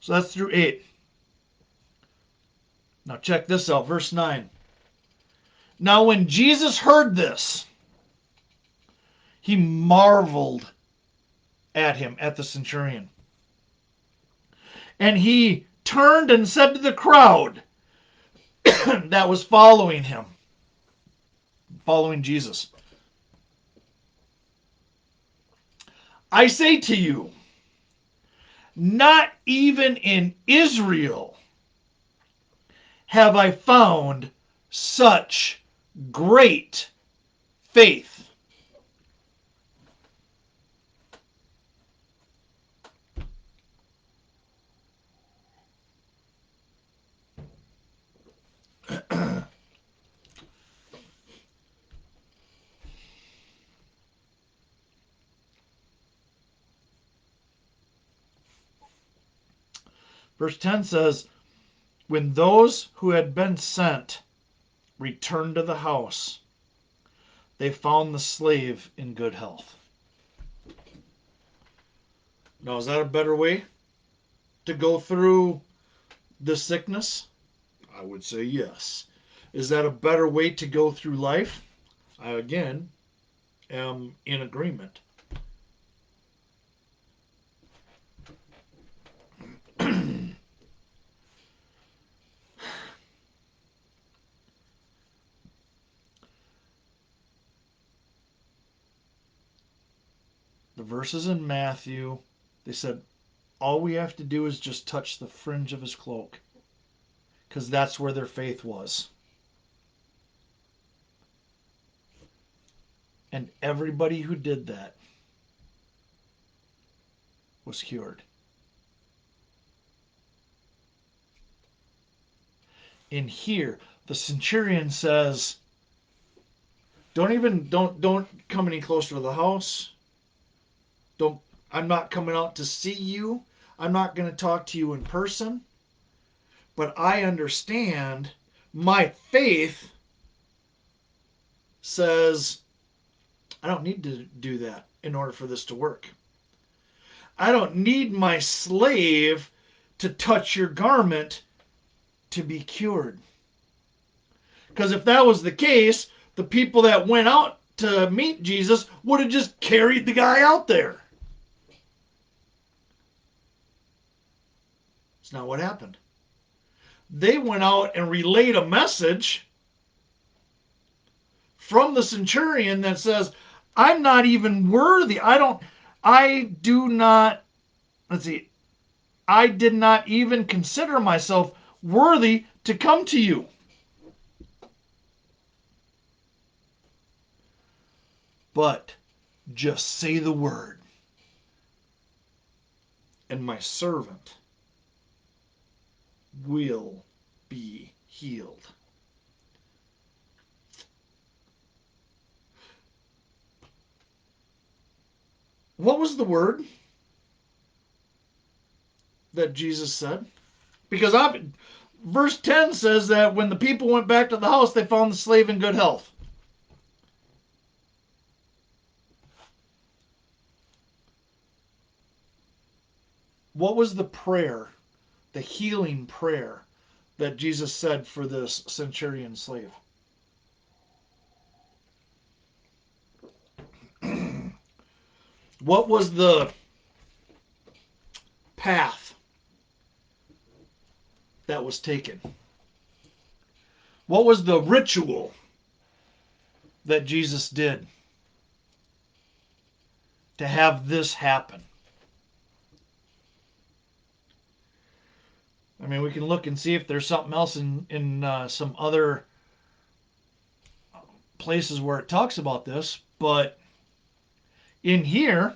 So that's through 8. Now check this out, verse 9. Now when Jesus heard this, he marveled at him, at the centurion. And he turned and said to the crowd that was following him, following Jesus, I say to you, not even in Israel have I found such great faith. Verse 10 says, when those who had been sent returned to the house, they found the slave in good health. Now, is that a better way to go through the sickness? I would say yes. Is that a better way to go through life? I, again, am in agreement. The verses in Matthew, they said, all we have to do is just touch the fringe of his cloak, because that's where their faith was. And everybody who did that was cured. In here, the centurion says, don't come any closer to the house. Don't I'm not coming out to see you. I'm not going to talk to you in person. But I understand my faith says I don't need to do that in order for this to work. I don't need my slave to touch your garment to be cured. Because if that was the case, the people that went out to meet Jesus would have just carried the guy out there. It's not what happened. They went out and relayed a message from the centurion that says, I'm not even worthy. I did not even consider myself worthy to come to you. But just say the word, and my servant will be healed. What was the word that Jesus said? Because verse 10 says that when the people went back to the house, they found the slave in good health. What was the prayer, the healing prayer that Jesus said for this centurion slave? What was the path that was taken? What was the ritual that Jesus did to have this happen? I mean, we can look and see if there's something else in some other places where it talks about this, but in here,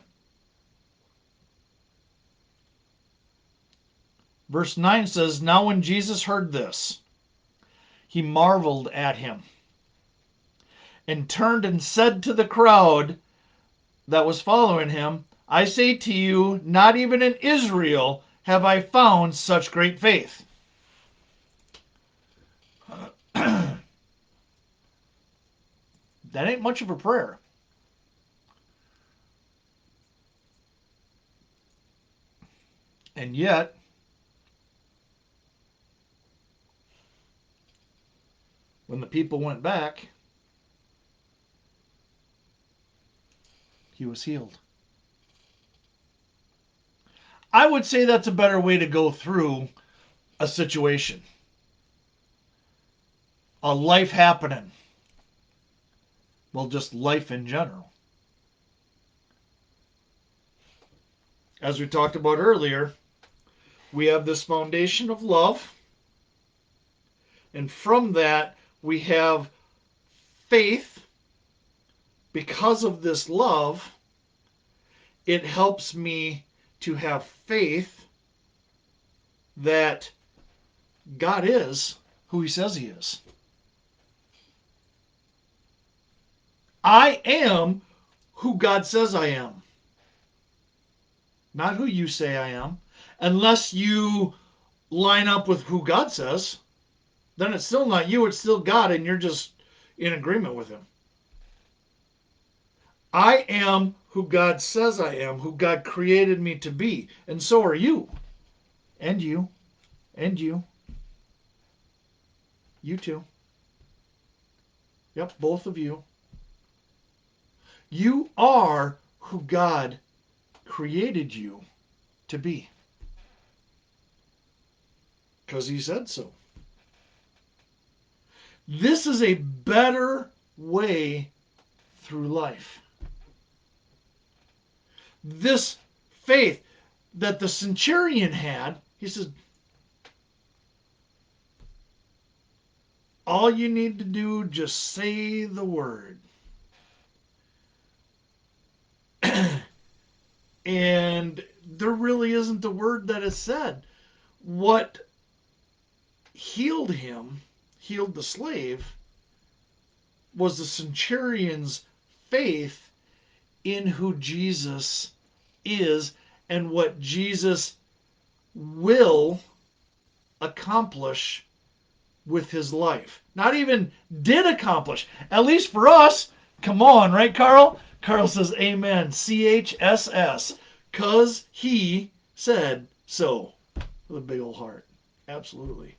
verse 9 says, now when Jesus heard this, he marveled at him. and turned and said to the crowd that was following him, I say to you, not even in Israel have I found such great faith. That ain't much of a prayer. And yet, when the people went back, he was healed. I would say that's a better way to go through a situation, a life happening. Well, just life in general. As we talked about earlier, we have this foundation of love, and from that, we have faith. Because of this love, it helps me to have faith that God is who he says he is. I am who God says I am, not who you say I am. Unless you line up with who God says, then it's still not you, it's still God, and you're just in agreement with him. I am who God says I am, who God created me to be, and so are you. And you. And you. You too. Yep, both of you. You are who God created you to be. Because he said so. This is a better way through life. This faith that the centurion had, he says, all you need to do, just say the word. And there really isn't a word that is said. What healed him, healed the slave, was the centurion's faith in who Jesus is and what Jesus will accomplish with his life. Not even did accomplish. At least for us. Come on, right, Carl? Carl says, amen. CHSS. Because he said so. With a big old heart. Absolutely.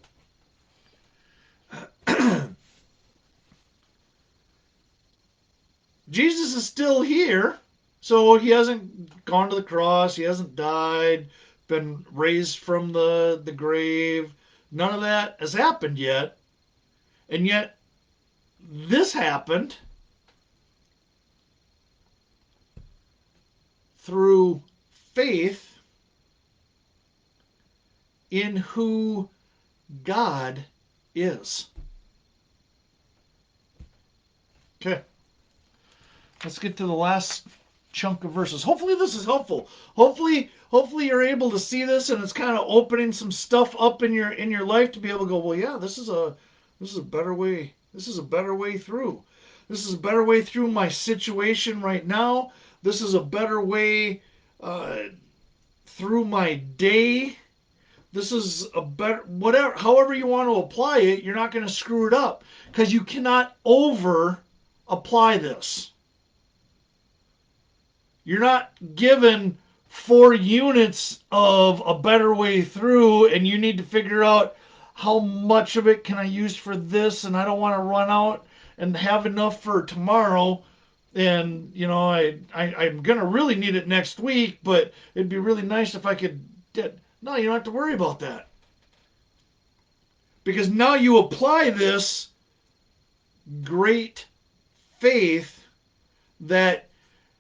Jesus is still here. So he hasn't gone to the cross. He hasn't died, been raised from the grave. None of that has happened yet. And yet, this happened through faith in who God is. Okay. Let's get to the last chunk of verses. Hopefully this is helpful. Hopefully you're able to see this and it's kind of opening some stuff up in your life to be able to go, well, yeah, this is a better way. This is a better way through. This is a better way through my situation right now. This is a better way through my day. This is a better, whatever, however you want to apply it, you're not going to screw it up because you cannot over apply this. You're not given 4 units of a better way through and you need to figure out how much of it can I use for this, and I don't want to run out and have enough for tomorrow. And, you know, I'm going to really need it next week, but it'd be really nice if I could get... No, you don't have to worry about that. Because now you apply this great faith that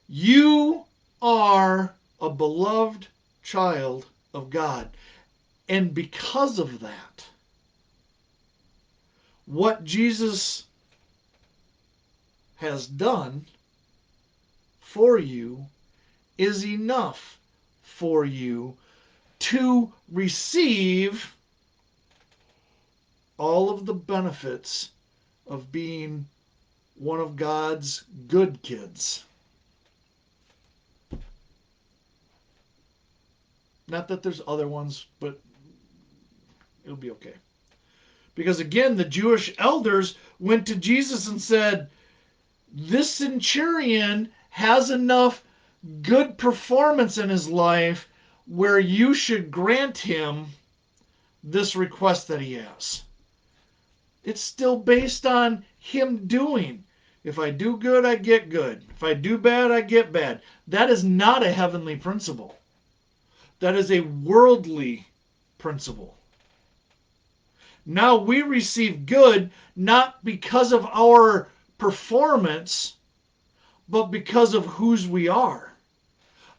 you are a beloved child of God. And because of that, what Jesus has done for you is enough for you to receive all of the benefits of being one of God's good kids. Not that there's other ones, but it'll be okay. Because again, the Jewish elders went to Jesus and said, this centurion has enough good performance in his life where you should grant him this request that he has. It's still based on him doing. If I do good, I get good. If I do bad, I get bad. That is not a heavenly principle. That is a worldly principle. Now we receive good not because of our performance, but because of whose we are.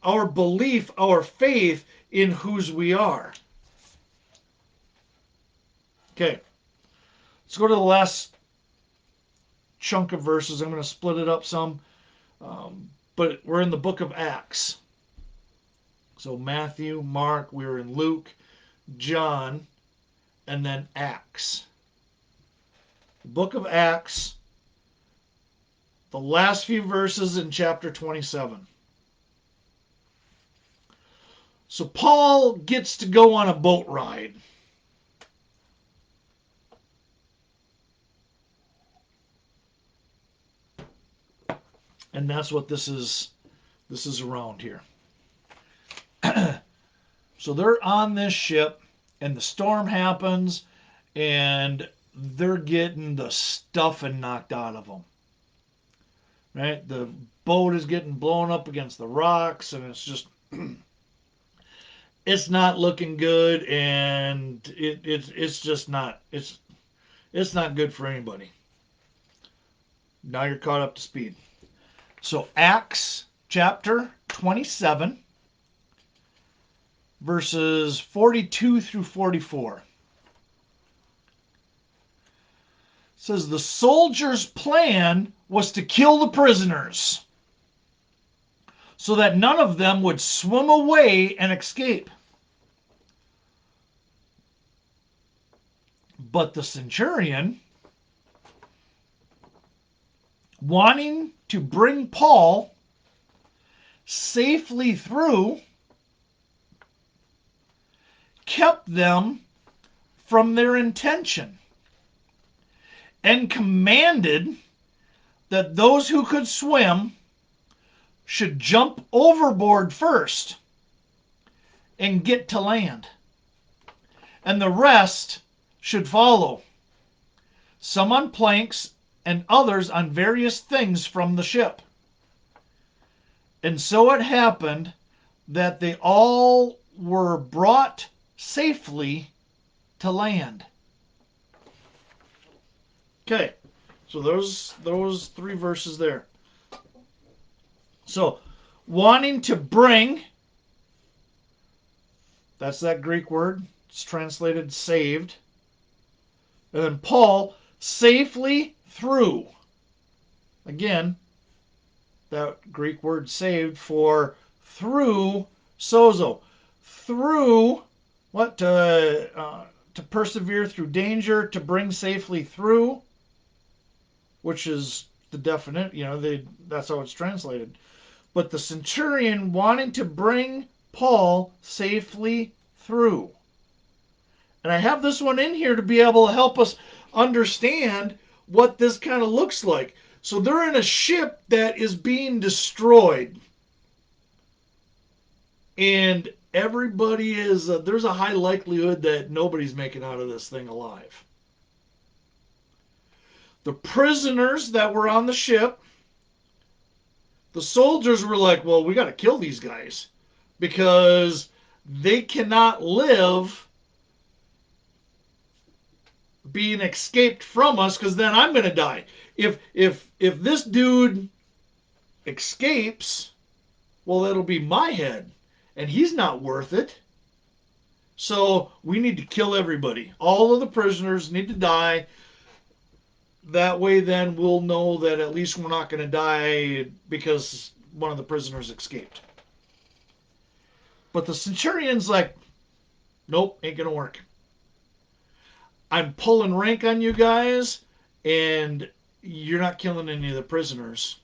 Our belief, our faith in whose we are. Okay. Let's go to the last chunk of verses. I'm going to split it up some. But we're in the book of Acts. So Matthew, Mark, we were in Luke, John, and then Acts. The book of Acts, the last few verses in chapter 27. So Paul gets to go on a boat ride. And that's what this is around here. So they're on this ship, and the storm happens, and they're getting the stuffing knocked out of them. Right? The boat is getting blown up against the rocks, and it's just, it's not looking good, and it's just not, it's not good for anybody. Now you're caught up to speed. So Acts chapter 27, verses 42 through 44. It says, the soldiers' plan was to kill the prisoners so that none of them would swim away and escape. But the centurion, wanting to bring Paul safely through, kept them from their intention and commanded that those who could swim should jump overboard first and get to land, and the rest should follow, some on planks and others on various things from the ship. And so it happened that they all were brought safely to land. Okay, so those three verses there. So, wanting to bring, that's that Greek word. It's translated saved. And then Paul, safely through. Again, that Greek word saved for through, sozo. Through, what? To persevere through danger, to bring safely through, which is the definite, that's how it's translated. But the centurion wanting to bring Paul safely through. And I have this one in here to be able to help us understand what this kind of looks like. So they're in a ship that is being destroyed. And everybody is, there's a high likelihood that nobody's making out of this thing alive. The prisoners that were on the ship, the soldiers were like, well, we got to kill these guys because they cannot live being escaped from us, because then I'm going to die. If this dude escapes, well, that'll be my head, and he's not worth it. So we need to kill everybody. All of the prisoners need to die. That way, then we'll know that at least we're not going to die because one of the prisoners escaped. But the centurion's like, nope, ain't going to work. I'm pulling rank on you guys, and you're not killing any of the prisoners.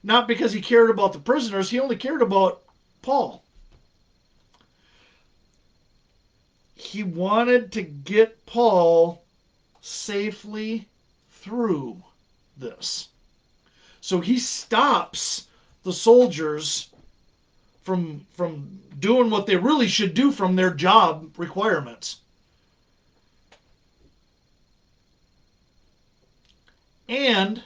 Not because he cared about the prisoners, he only cared about Paul. He wanted to get Paul safely through this. So he stops the soldiers from doing what they really should do from their job requirements. And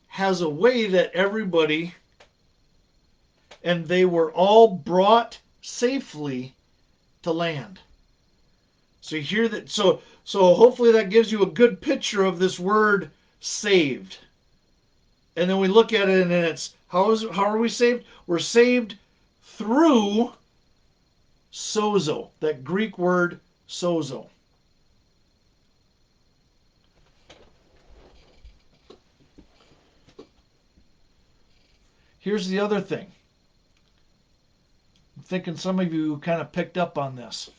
has a way that everybody, and they were all brought safely to land. So you hear that. So hopefully that gives you a good picture of this word saved. And then we look at it and it's how are we saved? We're saved through sozo, that Greek word sozo. Here's the other thing. I'm thinking some of you kind of picked up on this.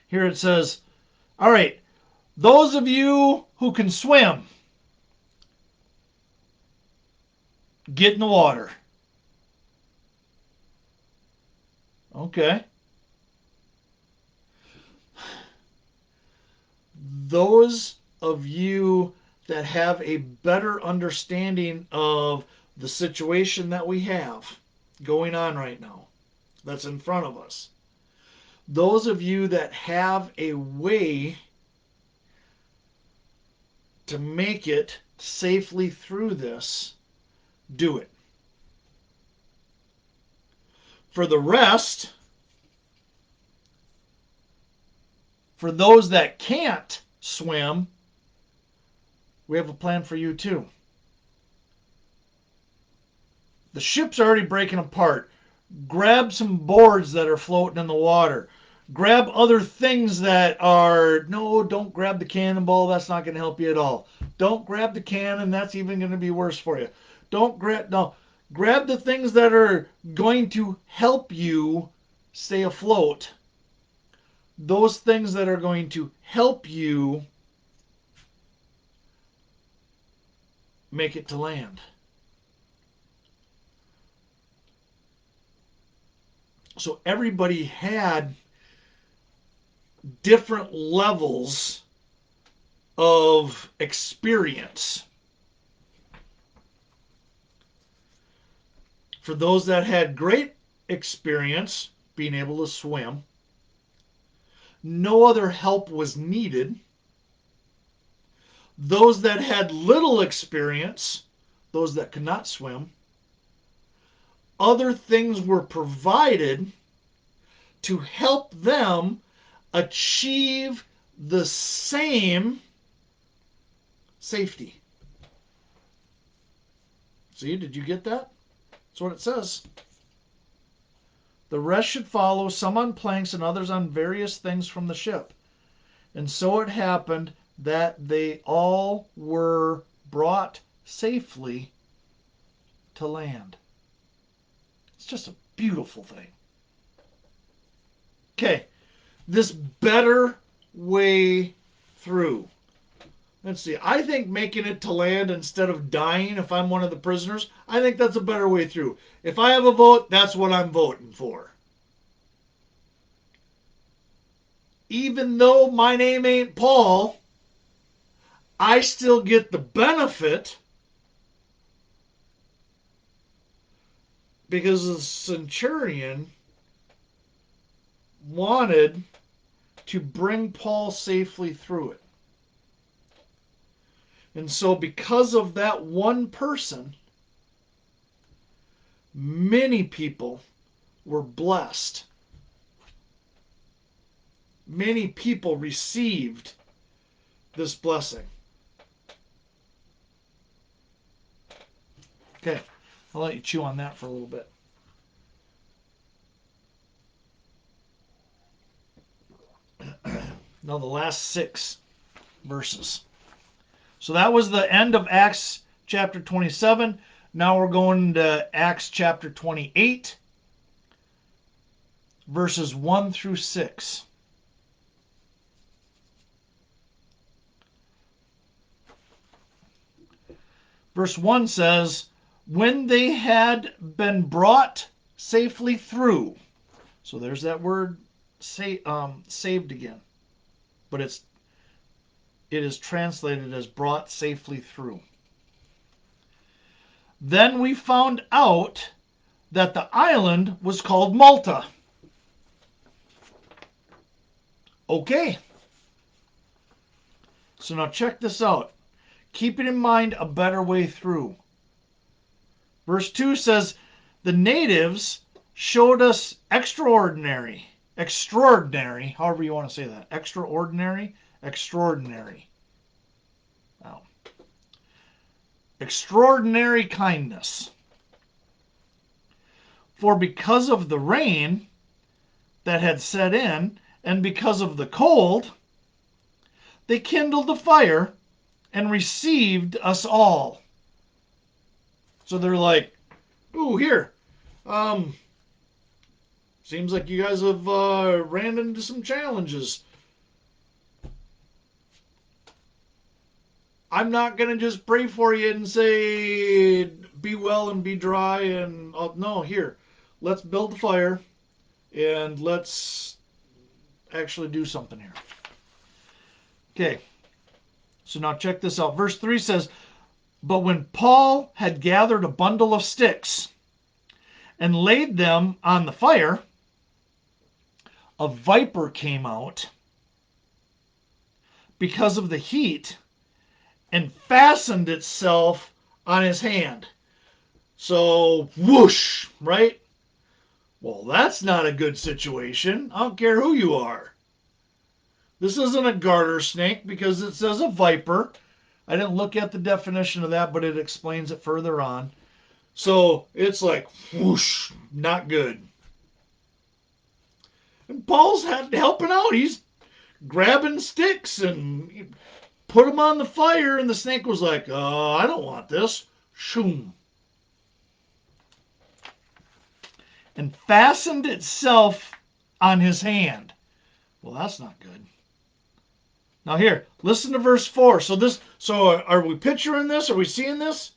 Here it says, all right, those of you who can swim, get in the water. Okay. Those of you that have a better understanding of the situation that we have going on right now, that's in front of us, those of you that have a way to make it safely through this, do it. For the rest, for those that can't swim, we have a plan for you too. The ship's already breaking apart. Grab some boards that are floating in the water. Grab other things that are, no, don't grab the cannonball. That's not going to help you at all. Don't grab the cannon. That's even going to be worse for you. Grab the things that are going to help you stay afloat. Those things that are going to help you make it to land. So everybody had different levels of experience. For those that had great experience being able to swim, no other help was needed. Those that had little experience, those that could not swim, other things were provided to help them achieve the same safety. See, did you get that? That's what it says. The rest should follow, some on planks and others on various things from the ship. And so it happened that they all were brought safely to land. It's just a beautiful thing. Okay, this better way through. Let's see. I think making it to land instead of dying if I'm one of the prisoners, I think that's a better way through. If I have a vote, that's what I'm voting for. Even though my name ain't Paul, I still get the benefit because the centurion wanted to bring Paul safely through it. And so because of that one person, many people were blessed. Many people received this blessing. Okay, I'll let you chew on that for a little bit. Now the last 6 verses. So that was the end of Acts chapter 27. Now we're going to Acts chapter 28, verses 1 through 6. Verse 1 says, when they had been brought safely through. So there's that word saved again. But it is translated as brought safely through. Then we found out that the island was called Malta. Okay. So now check this out. Keeping in mind a better way through. Verse 2 says, the natives showed us extraordinary, however you want to say that. Extraordinary. Wow. Extraordinary kindness. For because of the rain that had set in, and because of the cold, they kindled a fire and received us all. So they're like, ooh, here. Seems like you guys have ran into some challenges. I'm not going to just pray for you and say, be well and be dry. And no, here, let's build the fire and let's actually do something here. Okay, so now check this out. Verse 3 says, but when Paul had gathered a bundle of sticks and laid them on the fire, a viper came out because of the heat and fastened itself on his hand. So, whoosh, right? Well, that's not a good situation. I don't care who you are. This isn't a garter snake because it says a viper. I didn't look at the definition of that, but it explains it further on. So it's like, whoosh, not good. And Paul's helping out. He's grabbing sticks and put them on the fire, and the snake was like, I don't want this. Shoom. And fastened itself on his hand. Well, that's not good. Now here, listen to verse 4. So are we picturing this? Are we seeing this?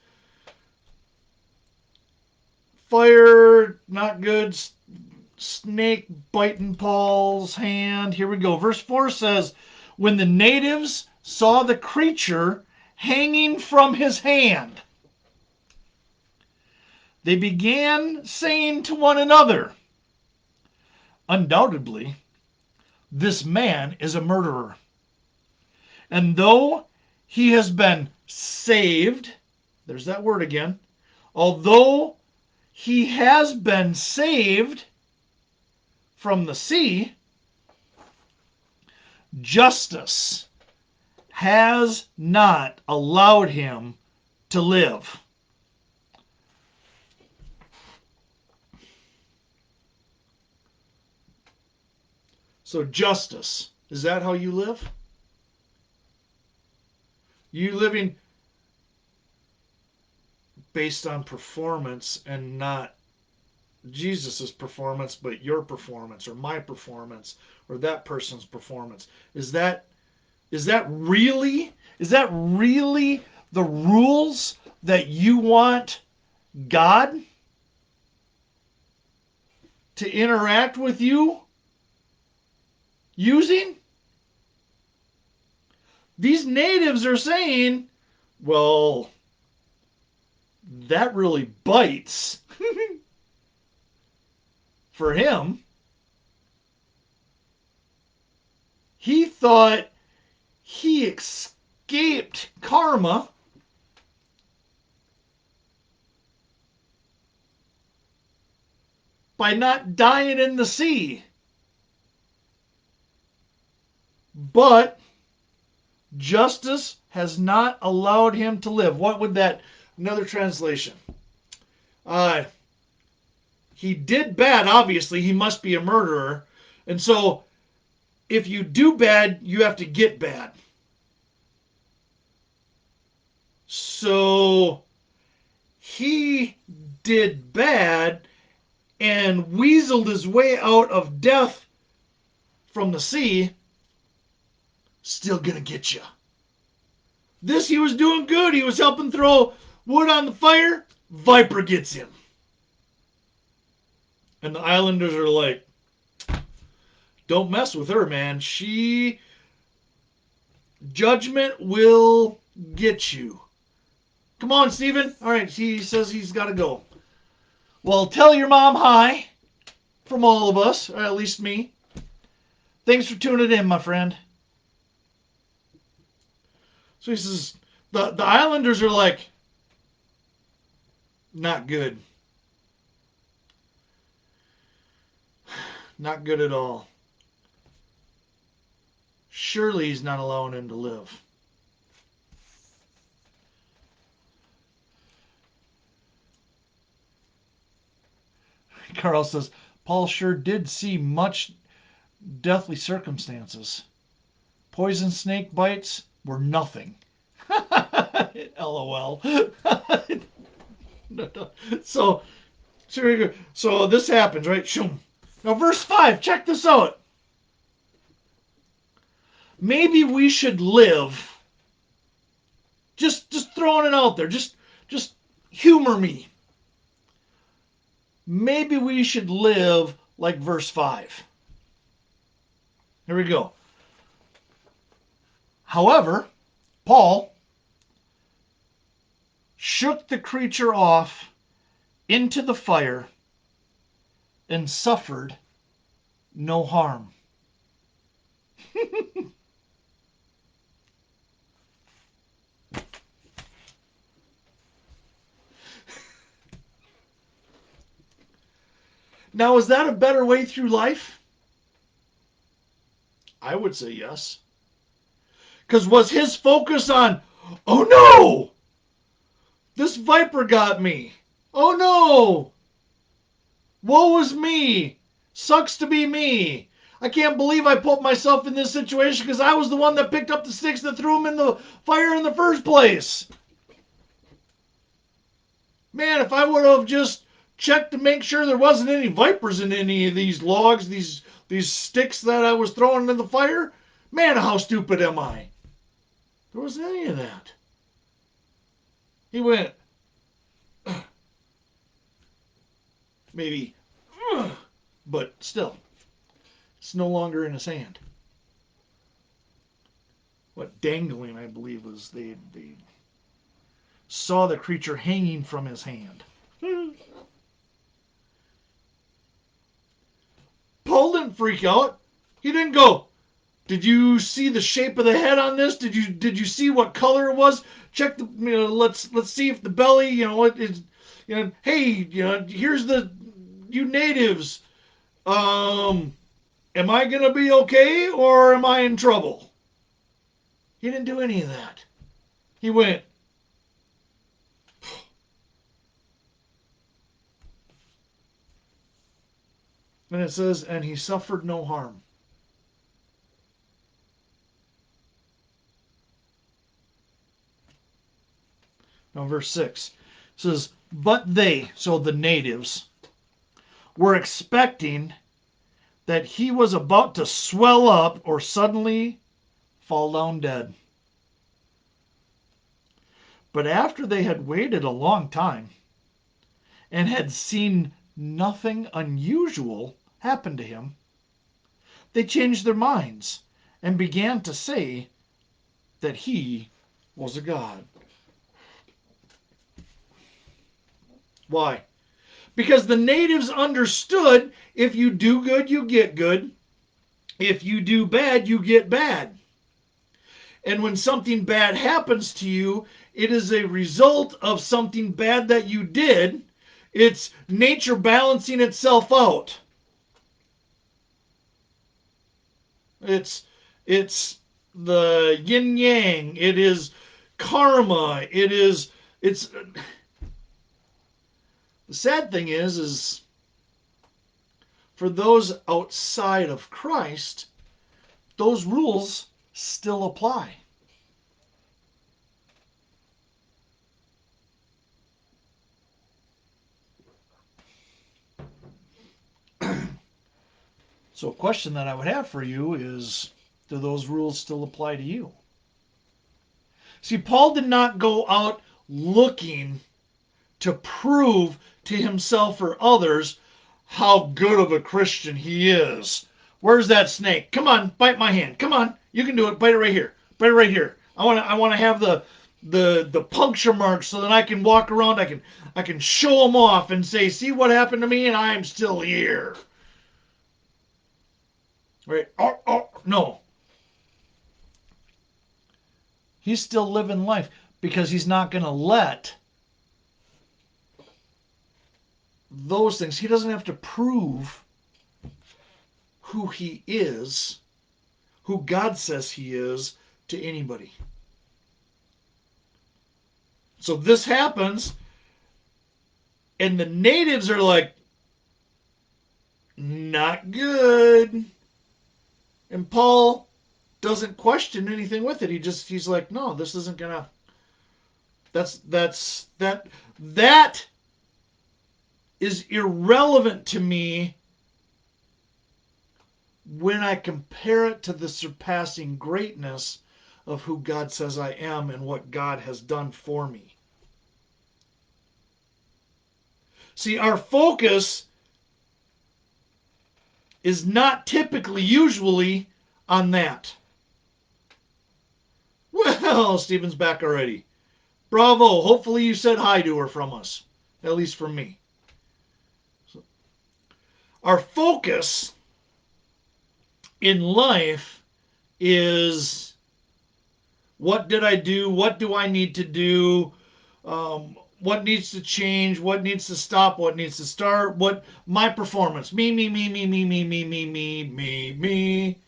Fire, not good. Snake biting Paul's hand. Here we go. Verse 4 says, when the natives saw the creature hanging from his hand, they began saying to one another, undoubtedly, this man is a murderer. And though he has been saved, there's that word again, although he has been saved from the sea, justice has not allowed him to live. So justice, is that how you live? You living based on performance and not Jesus's performance, but your performance or my performance or that person's performance. Is that really the rules that you want God to interact with you using? These natives are saying, well, that really bites for him. He thought he escaped karma by not dying in the sea. But justice has not allowed him to live. What would that, another translation? He did bad, obviously. He must be a murderer. And so, if you do bad, you have to get bad. So, he did bad and weaseled his way out of death from the sea. Still gonna get you. This, he was doing good. He was helping throw Wood on the fire, viper gets him. And the islanders are like, don't mess with her, man. Judgment will get you. Come on, Steven. All right, he says he's got to go. Well, tell your mom hi from all of us, or at least me. Thanks for tuning in, my friend. So he says, the Islanders are like, not good. Not good at all. Surely he's not allowing him to live. Carl says, Paul sure did see much deathly circumstances. Poison snake bites were nothing. LOL. So this happens, right? Shoom. Now, verse 5, check this out. Maybe we should live. Just throwing it out there. Just humor me. Maybe we should live like verse 5. Here we go. However, Paul shook the creature off into the fire and suffered no harm. Now, is that a better way through life? I would say yes. Because was his focus on, oh no, this viper got me. Oh no, woe is me. Sucks to be me. I can't believe I put myself in this situation because I was the one that picked up the sticks that threw him in the fire in the first place. Man, if I would have just checked to make sure there wasn't any vipers in any of these logs, these sticks that I was throwing in the fire, man, how stupid am I? There wasn't any of that. He went, maybe, but still, it's no longer in his hand. What, dangling, I believe, was they saw the creature hanging from his hand. Paul didn't freak out. He didn't go, did you see the shape of the head on this? Did you see what color it was? Check the, let's see if the belly, what is, hey, here's you natives. Am I going to be okay or am I in trouble? He didn't do any of that. He went, and it says, and he suffered no harm. Now, verse 6 says, but they, so the natives, were expecting that he was about to swell up or suddenly fall down dead. But after they had waited a long time and had seen nothing unusual happen to him, they changed their minds and began to say that he was a god. Why? Because the natives understood if you do good, you get good. If you do bad, you get bad. And when something bad happens to you, it is a result of something bad that you did. It's nature balancing itself out. It's the yin yang. It is karma. It's the sad thing is for those outside of Christ, those rules still apply. So a question that I would have for you is, do those rules still apply to you? See, Paul did not go out looking to prove to himself or others how good of a Christian he is. Where's that snake? Come on, bite my hand. Come on, you can do it. Bite it right here. Bite it right here. I want to have the puncture marks so that I can walk around. I can show them off and say, see what happened to me, and I'm still here. Right? Oh, no. He's still living life because he's not going to let those things. He doesn't have to prove who he is, who God says he is, to anybody. So this happens, and the natives are like, not good. And Paul doesn't question anything with it. He's like, no, this isn't gonna. That is irrelevant to me when I compare it to the surpassing greatness of who God says I am and what God has done for me. See, our focus is not typically, usually, on that. Well, Stephen's back already. Bravo. Hopefully you said hi to her from us. At least from me. So, our focus in life is, what did I do? What do I need to do? What needs to change? What needs to stop? What needs to start? What my performance? Me, me, me, me, me, me, me, me, me, me, me.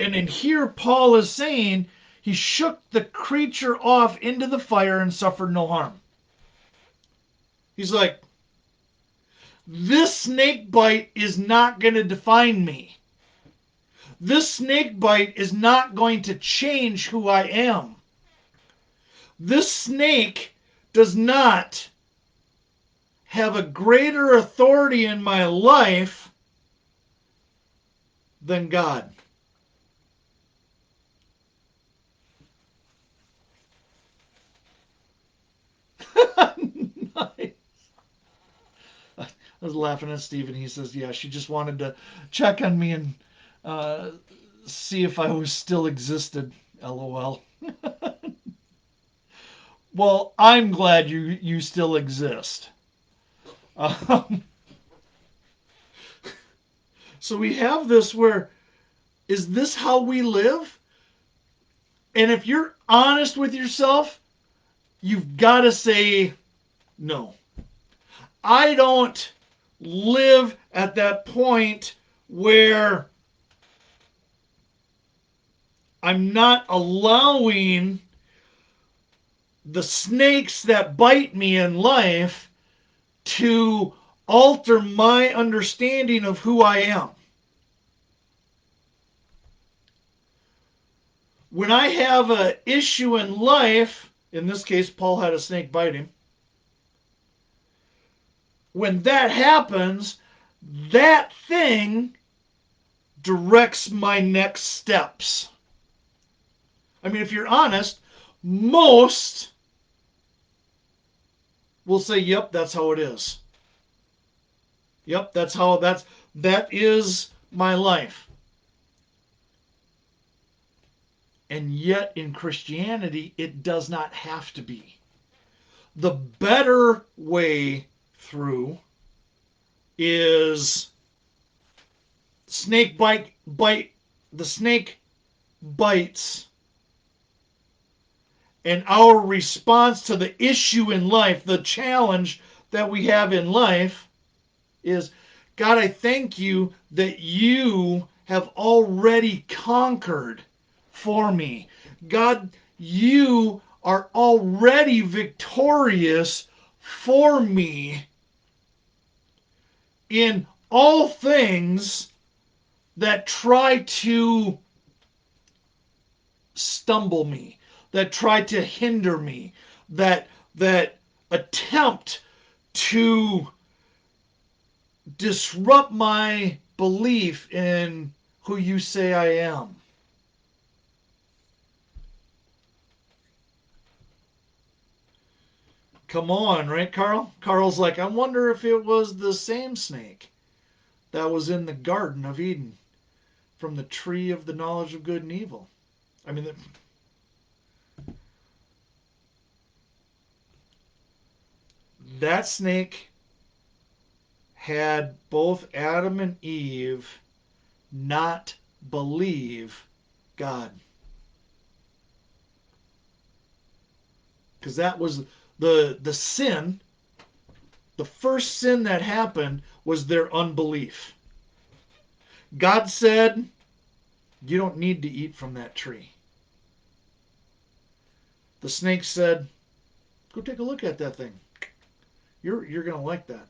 And in here, Paul is saying he shook the creature off into the fire and suffered no harm. He's like, this snake bite is not going to define me. This snake bite is not going to change who I am. This snake does not have a greater authority in my life than God. Nice. I was laughing at Stephen. He says, yeah, she just wanted to check on me and see if I was still existed. LOL. Well, I'm glad you still exist. Um, so we have this where, is this how we live? And if you're honest with yourself, you've got to say no. I don't live at that point where I'm not allowing the snakes that bite me in life to alter my understanding of who I am. When I have an issue in life, in this case, Paul had a snake bite him. When that happens, that thing directs my next steps. I mean, if you're honest, most will say, yep, that's how it is. Yep, that is my life. And yet in Christianity, it does not have to be. The better way through is the snake bites, and our response to the issue in life, the challenge that we have in life, is, God, I thank you that you have already conquered for me. God, you are already victorious for me in all things that try to stumble me, that try to hinder me, that attempt to disrupt my belief in who you say I am. Come on, right, Carl? Carl's like, I wonder if it was the same snake that was in the Garden of Eden from the tree of the knowledge of good and evil. I mean, that snake had both Adam and Eve not believe God. Because that was the sin. The first sin that happened was their unbelief. God said, you don't need to eat from that tree. The snake said, go take a look at that thing. You're gonna like that.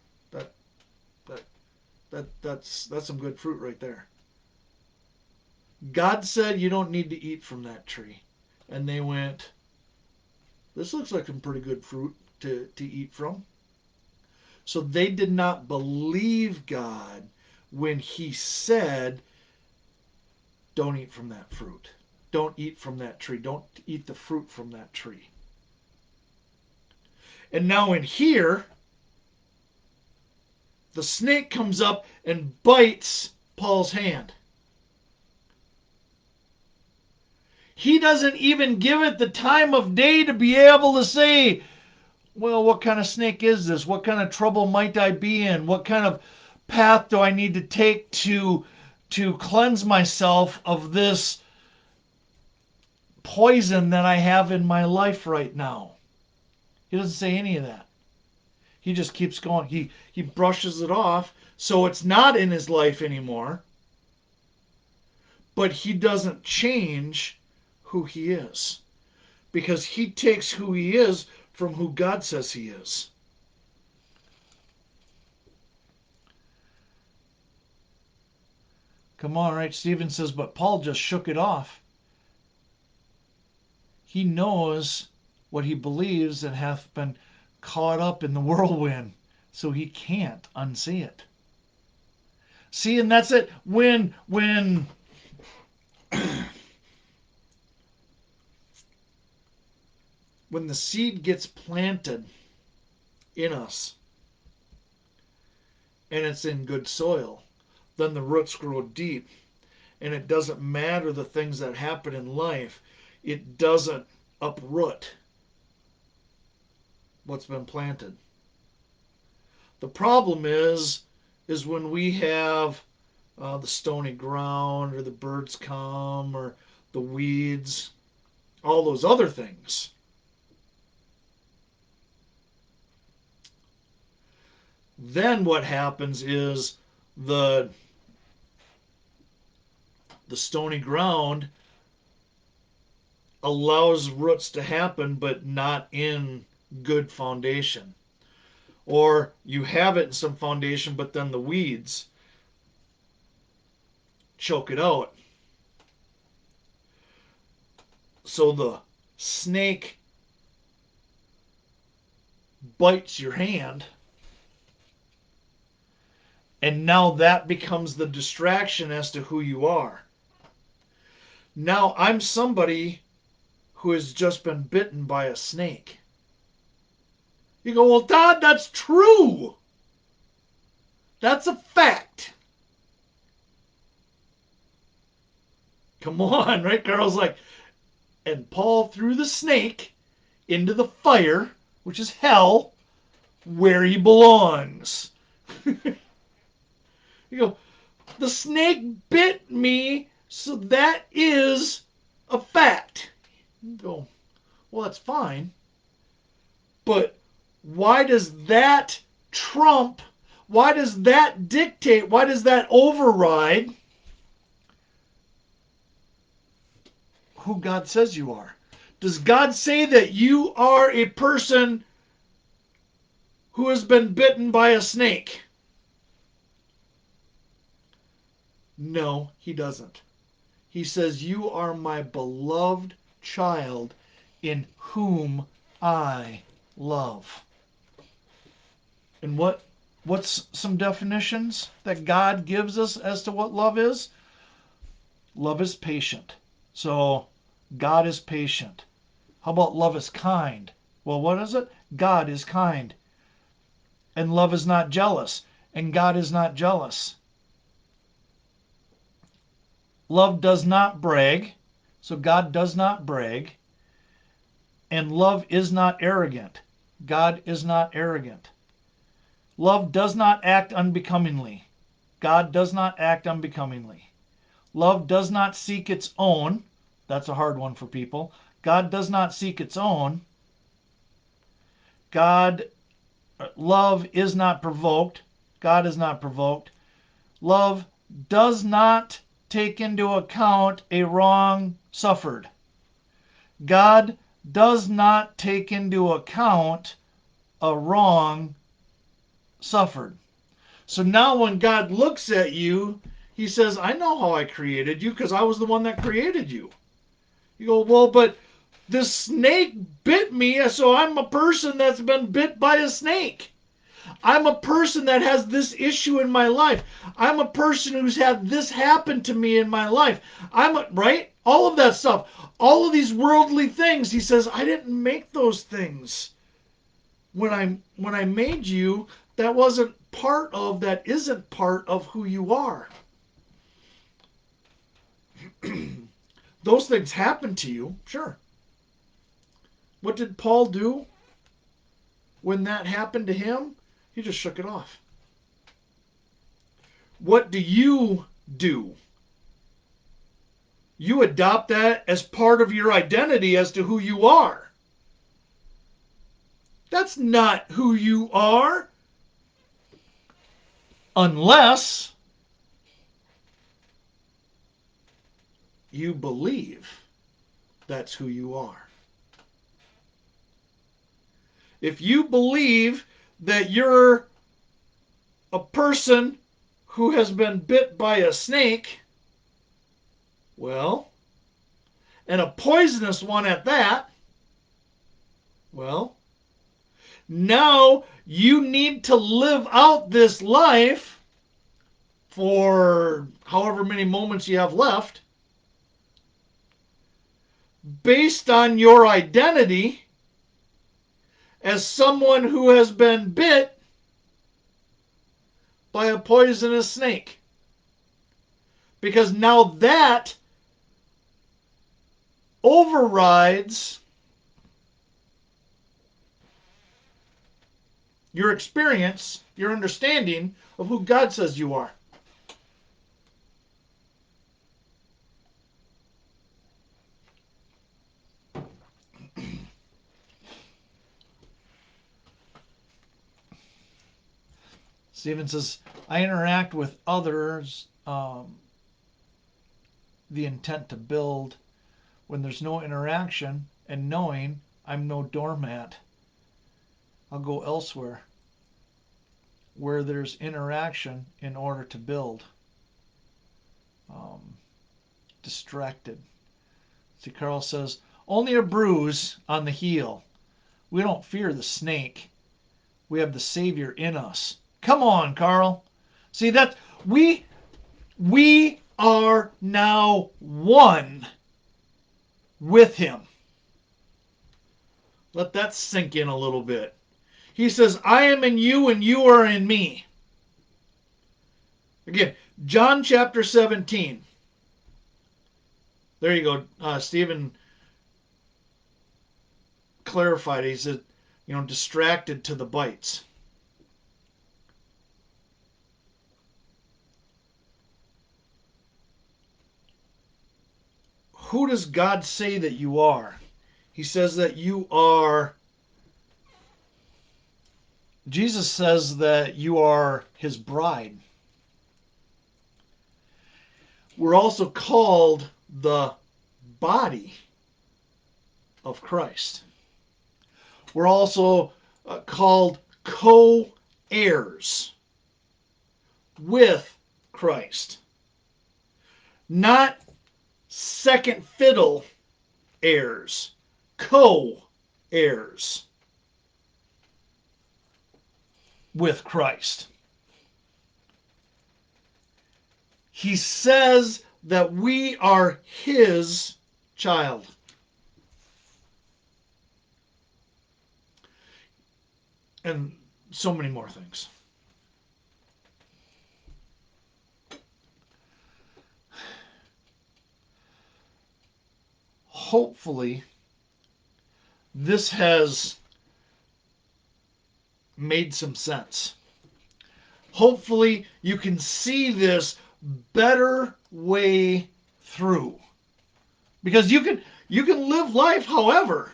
That that's some good fruit right there. God said you don't need to eat from that tree. And they went, this looks like some pretty good fruit to eat from. So they did not believe God when he said, don't eat from that fruit. Don't eat from that tree. Don't eat the fruit from that tree. And now in here, the snake comes up and bites Paul's hand. He doesn't even give it the time of day to be able to say, well, what kind of snake is this? What kind of trouble might I be in? What kind of path do I need to take to cleanse myself of this poison that I have in my life right now? He doesn't say any of that. He just keeps going. He brushes it off, so it's not in his life anymore. But he doesn't change who he is, because he takes who he is from who God says he is. Come on, right? Stephen says, but Paul just shook it off. He knows what he believes and hath been caught up in the whirlwind, so he can't unsee it. See, and that's it. When when the seed gets planted in us and it's in good soil, then the roots grow deep, and it doesn't matter the things that happen in life. It doesn't uproot what's been planted. The problem is when we have the stony ground, or the birds come, or the weeds, all those other things. Then what happens is the stony ground allows roots to happen, but not in good foundation. Or you have it in some foundation, but then the weeds choke it out. So the snake bites your hand, and now that becomes the distraction as to who you are. Now I'm somebody who has just been bitten by a snake. You go, well, Todd, that's true. That's a fact. Come on, right? Carl's like, and Paul threw the snake into the fire, which is hell, where he belongs. You go, the snake bit me, so that is a fact. You go, well, that's fine. But why does that trump? Why does that dictate? Why does that override who God says you are? Does God say that you are a person who has been bitten by a snake? No, he doesn't. He says, you are my beloved child in whom I love. And what's some definitions that God gives us as to what love is? Love is patient. So God is patient. How about love is kind? Well, what is it? God is kind. And love is not jealous. And God is not jealous. Love does not brag. So God does not brag. And love is not arrogant. God is not arrogant. Love does not act unbecomingly. God does not act unbecomingly. Love does not seek its own. That's a hard one for people. God does not seek its own. Love is not provoked. God is not provoked. Love does not take into account a wrong suffered. God does not take into account a wrong suffered. So now when God looks at you, he says, I know how I created you because I was the one that created you. You go, well, but this snake bit me, so I'm a person that's been bit by a snake. I'm a person that has this issue in my life. I'm a person who's had this happen to me in my life. Right? All of that stuff. All of these worldly things. He says, I didn't make those things. When I made you, that isn't part of who you are. Those things happen to you, sure. What did Paul do when that happened to him? He just shook it off. What do? You adopt that as part of your identity as to who you are. That's not who you are. Unless you believe that's who you are. If you believe that you're a person who has been bit by a snake, well, and a poisonous one at that, well, now you need to live out this life for however many moments you have left based on your identity as someone who has been bit by a poisonous snake. Because now that overrides your experience, your understanding of who God says you are. Stephen says, I interact with others, the intent to build. When there's no interaction and knowing, I'm no doormat. I'll go elsewhere where there's interaction in order to build. Distracted. See, Carl says, only a bruise on the heel. We don't fear the snake. We have the Savior in us. Come on, Carl. See, that we are now one with him. Let that sink in a little bit. He says, I am in you and you are in me. Again, John chapter 17. There you go. Stephen clarified. He said, distracted to the bites. Who does God say that you are? He says that you are... Jesus says that you are his bride. We're also called the body of Christ. We're also called co-heirs with Christ. Not second fiddle heirs. Co-heirs with Christ. He says that we are his child. and so many more things. Hopefully, this has made some sense. Hopefully, you can see this better way through. Because you can live life however.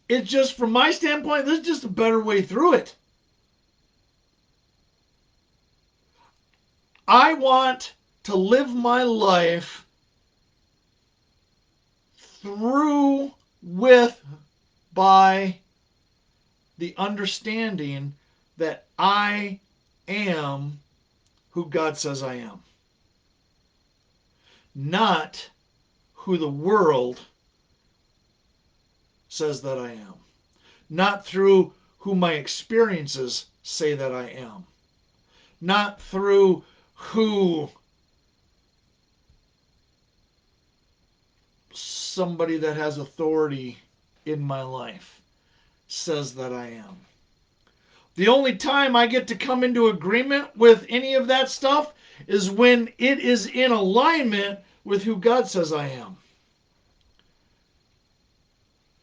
It's just, from my standpoint, this is just a better way through it. I want to live my life through with by the understanding that I am who God says I am, not who the world says that I am, not through who my experiences say that I am, not through who somebody that has authority in my life says that I am. The only time I get to come into agreement with any of that stuff is when it is in alignment with who God says I am.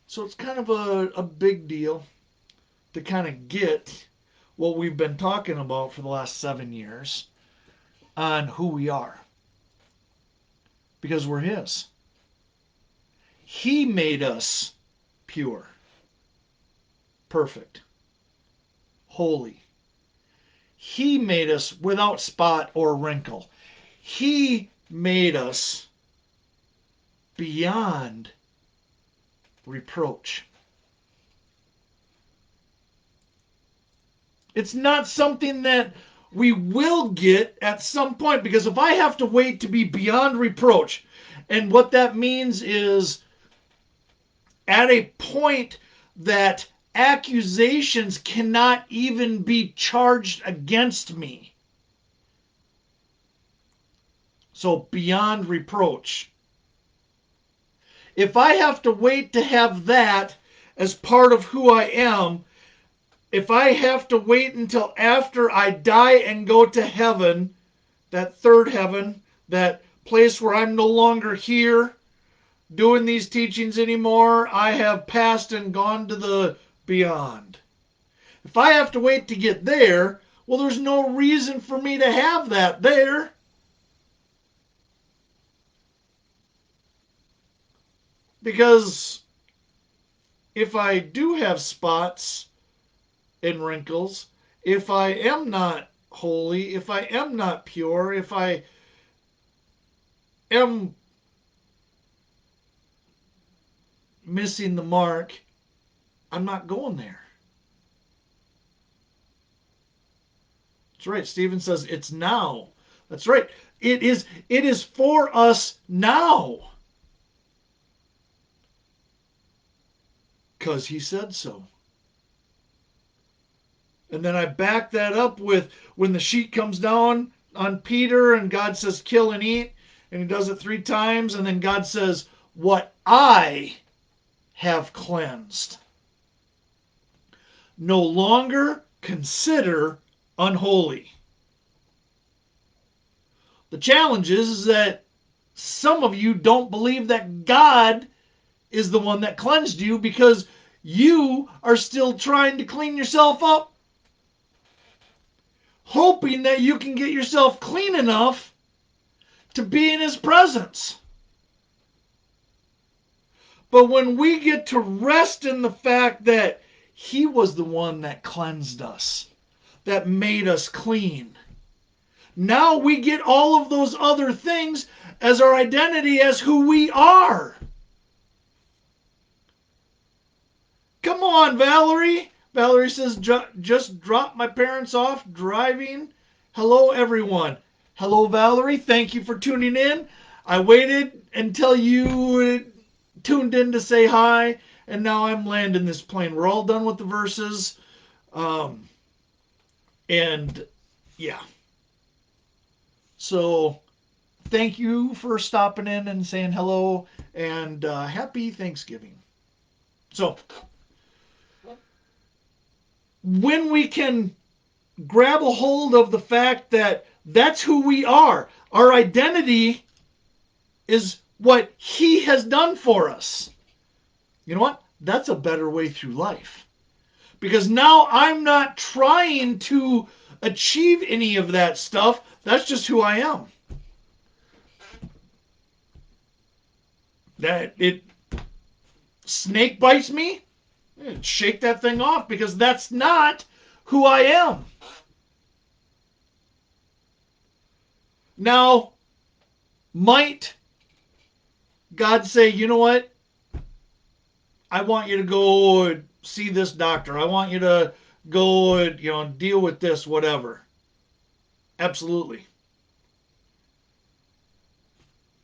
So it's kind of a big deal to kind of get what we've been talking about for the last 7 years on who we are. Because we're His. He made us pure, perfect, holy. He made us without spot or wrinkle. He made us beyond reproach. It's not something that we will get at some point, because if I have to wait to be beyond reproach, and what that means is at a point that accusations cannot even be charged against me. So beyond reproach. If I have to wait to have that as part of who I am, if I have to wait until after I die and go to heaven, that third heaven, that place where I'm no longer here doing these teachings anymore, I have passed and gone to the beyond. If I have to wait to get there, well, there's no reason for me to have that there. Because if I do have spots and wrinkles, if I am not holy, if I am not pure, if I am missing the mark, I'm not going there. That's right. Stephen says it's now. That's right. It is for us now. Because He said so. And then I back that up with when the sheet comes down on Peter and God says, kill and eat. And He does it 3 times. And then God says, what I have cleansed, no longer consider unholy. The challenge is that some of you don't believe that God is the one that cleansed you, because you are still trying to clean yourself up, hoping that you can get yourself clean enough to be in His presence. But when we get to rest in the fact that He was the one that cleansed us, that made us clean, now we get all of those other things as our identity, as who we are. Come on, Valerie. Valerie says, just dropped my parents off driving. Hello, everyone. Hello, Valerie. Thank you for tuning in. I waited until you tuned in to say hi, and now I'm landing this plane. We're all done with the verses. And yeah. So thank you for stopping in and saying hello, and happy Thanksgiving. So when we can grab a hold of the fact that that's who we are, our identity is what he has done for us. You know what? That's a better way through life. Because now I'm not trying to achieve any of that stuff. That's just who I am. That it snake bites me, shake that thing off because that's not who I am. Now, might God say, you know what? I want you to go see this doctor. I want you to go, deal with this, whatever. Absolutely.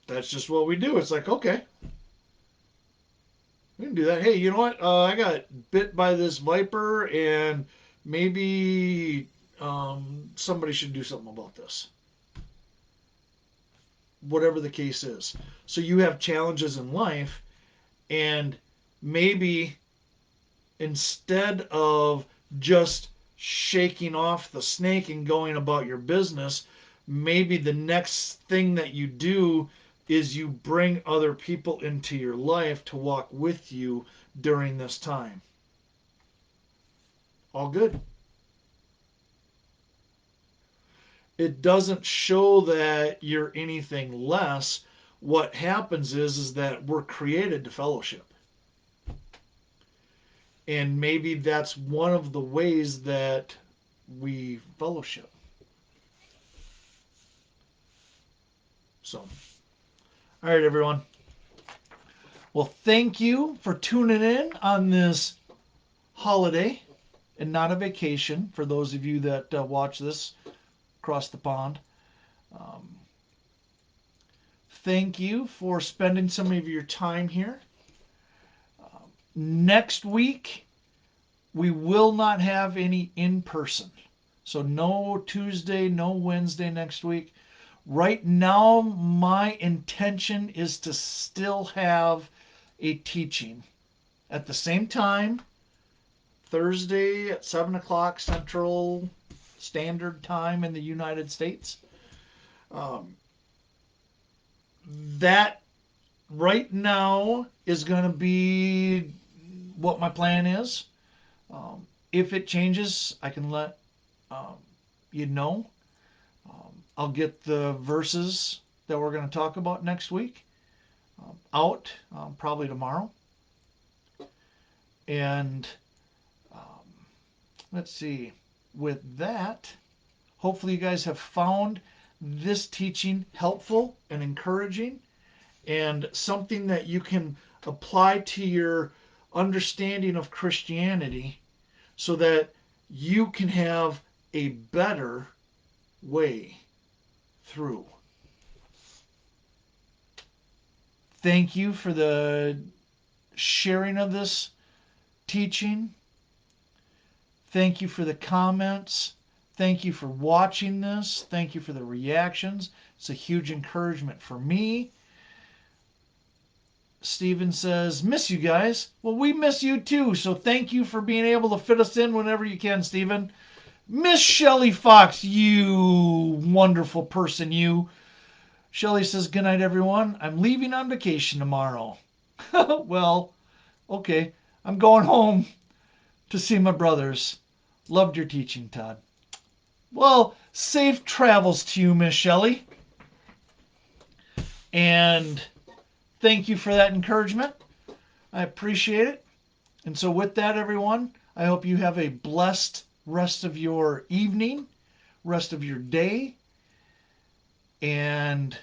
That's just what we do. It's like, okay, we can do that. Hey, you know what? I got bit by this viper, and maybe somebody should do something about this. Whatever the case is. So you have challenges in life, and maybe instead of just shaking off the snake and going about your business, maybe the next thing that you do is you bring other people into your life to walk with you during this time. All good. It doesn't show that you're anything less. What happens is that we're created to fellowship. And maybe that's one of the ways that we fellowship. So, all right, everyone. Well, thank you for tuning in on this holiday and not a vacation for those of you that watch this across the pond. Um, Thank you for spending some of your time here. Next week, we will not have any in person. So no Tuesday, no Wednesday next week. Right now, my intention is to still have a teaching at the same time, Thursday at 7 o'clock Central Standard Time in the United States. Um, that right now is going to be what my plan is. If it changes, I can let um, you know. I'll get the verses that we're going to talk about next week out probably tomorrow. And um, let's see, with that, hopefully you guys have found this teaching helpful and encouraging and something that you can apply to your understanding of Christianity so that you can have a better way through. Thank you for the sharing of this teaching. Thank you for the comments. Thank you for watching this. Thank you for the reactions. It's a huge encouragement for me. Steven says, miss you guys. Well, we miss you too, so thank you for being able to fit us in whenever you can, Steven. Miss Shelley Fox, you wonderful person, you. Shelley says, good night, everyone. I'm leaving on vacation tomorrow. Well, okay. I'm going home to see my brothers. Loved your teaching, Todd. Well, safe travels to you, Miss Shelley. And thank you for that encouragement. I appreciate it. And so with that, everyone, I hope you have a blessed rest of your evening, rest of your day. And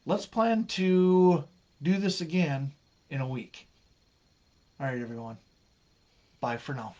let's plan to do this again in a week. All right, everyone. Bye for now.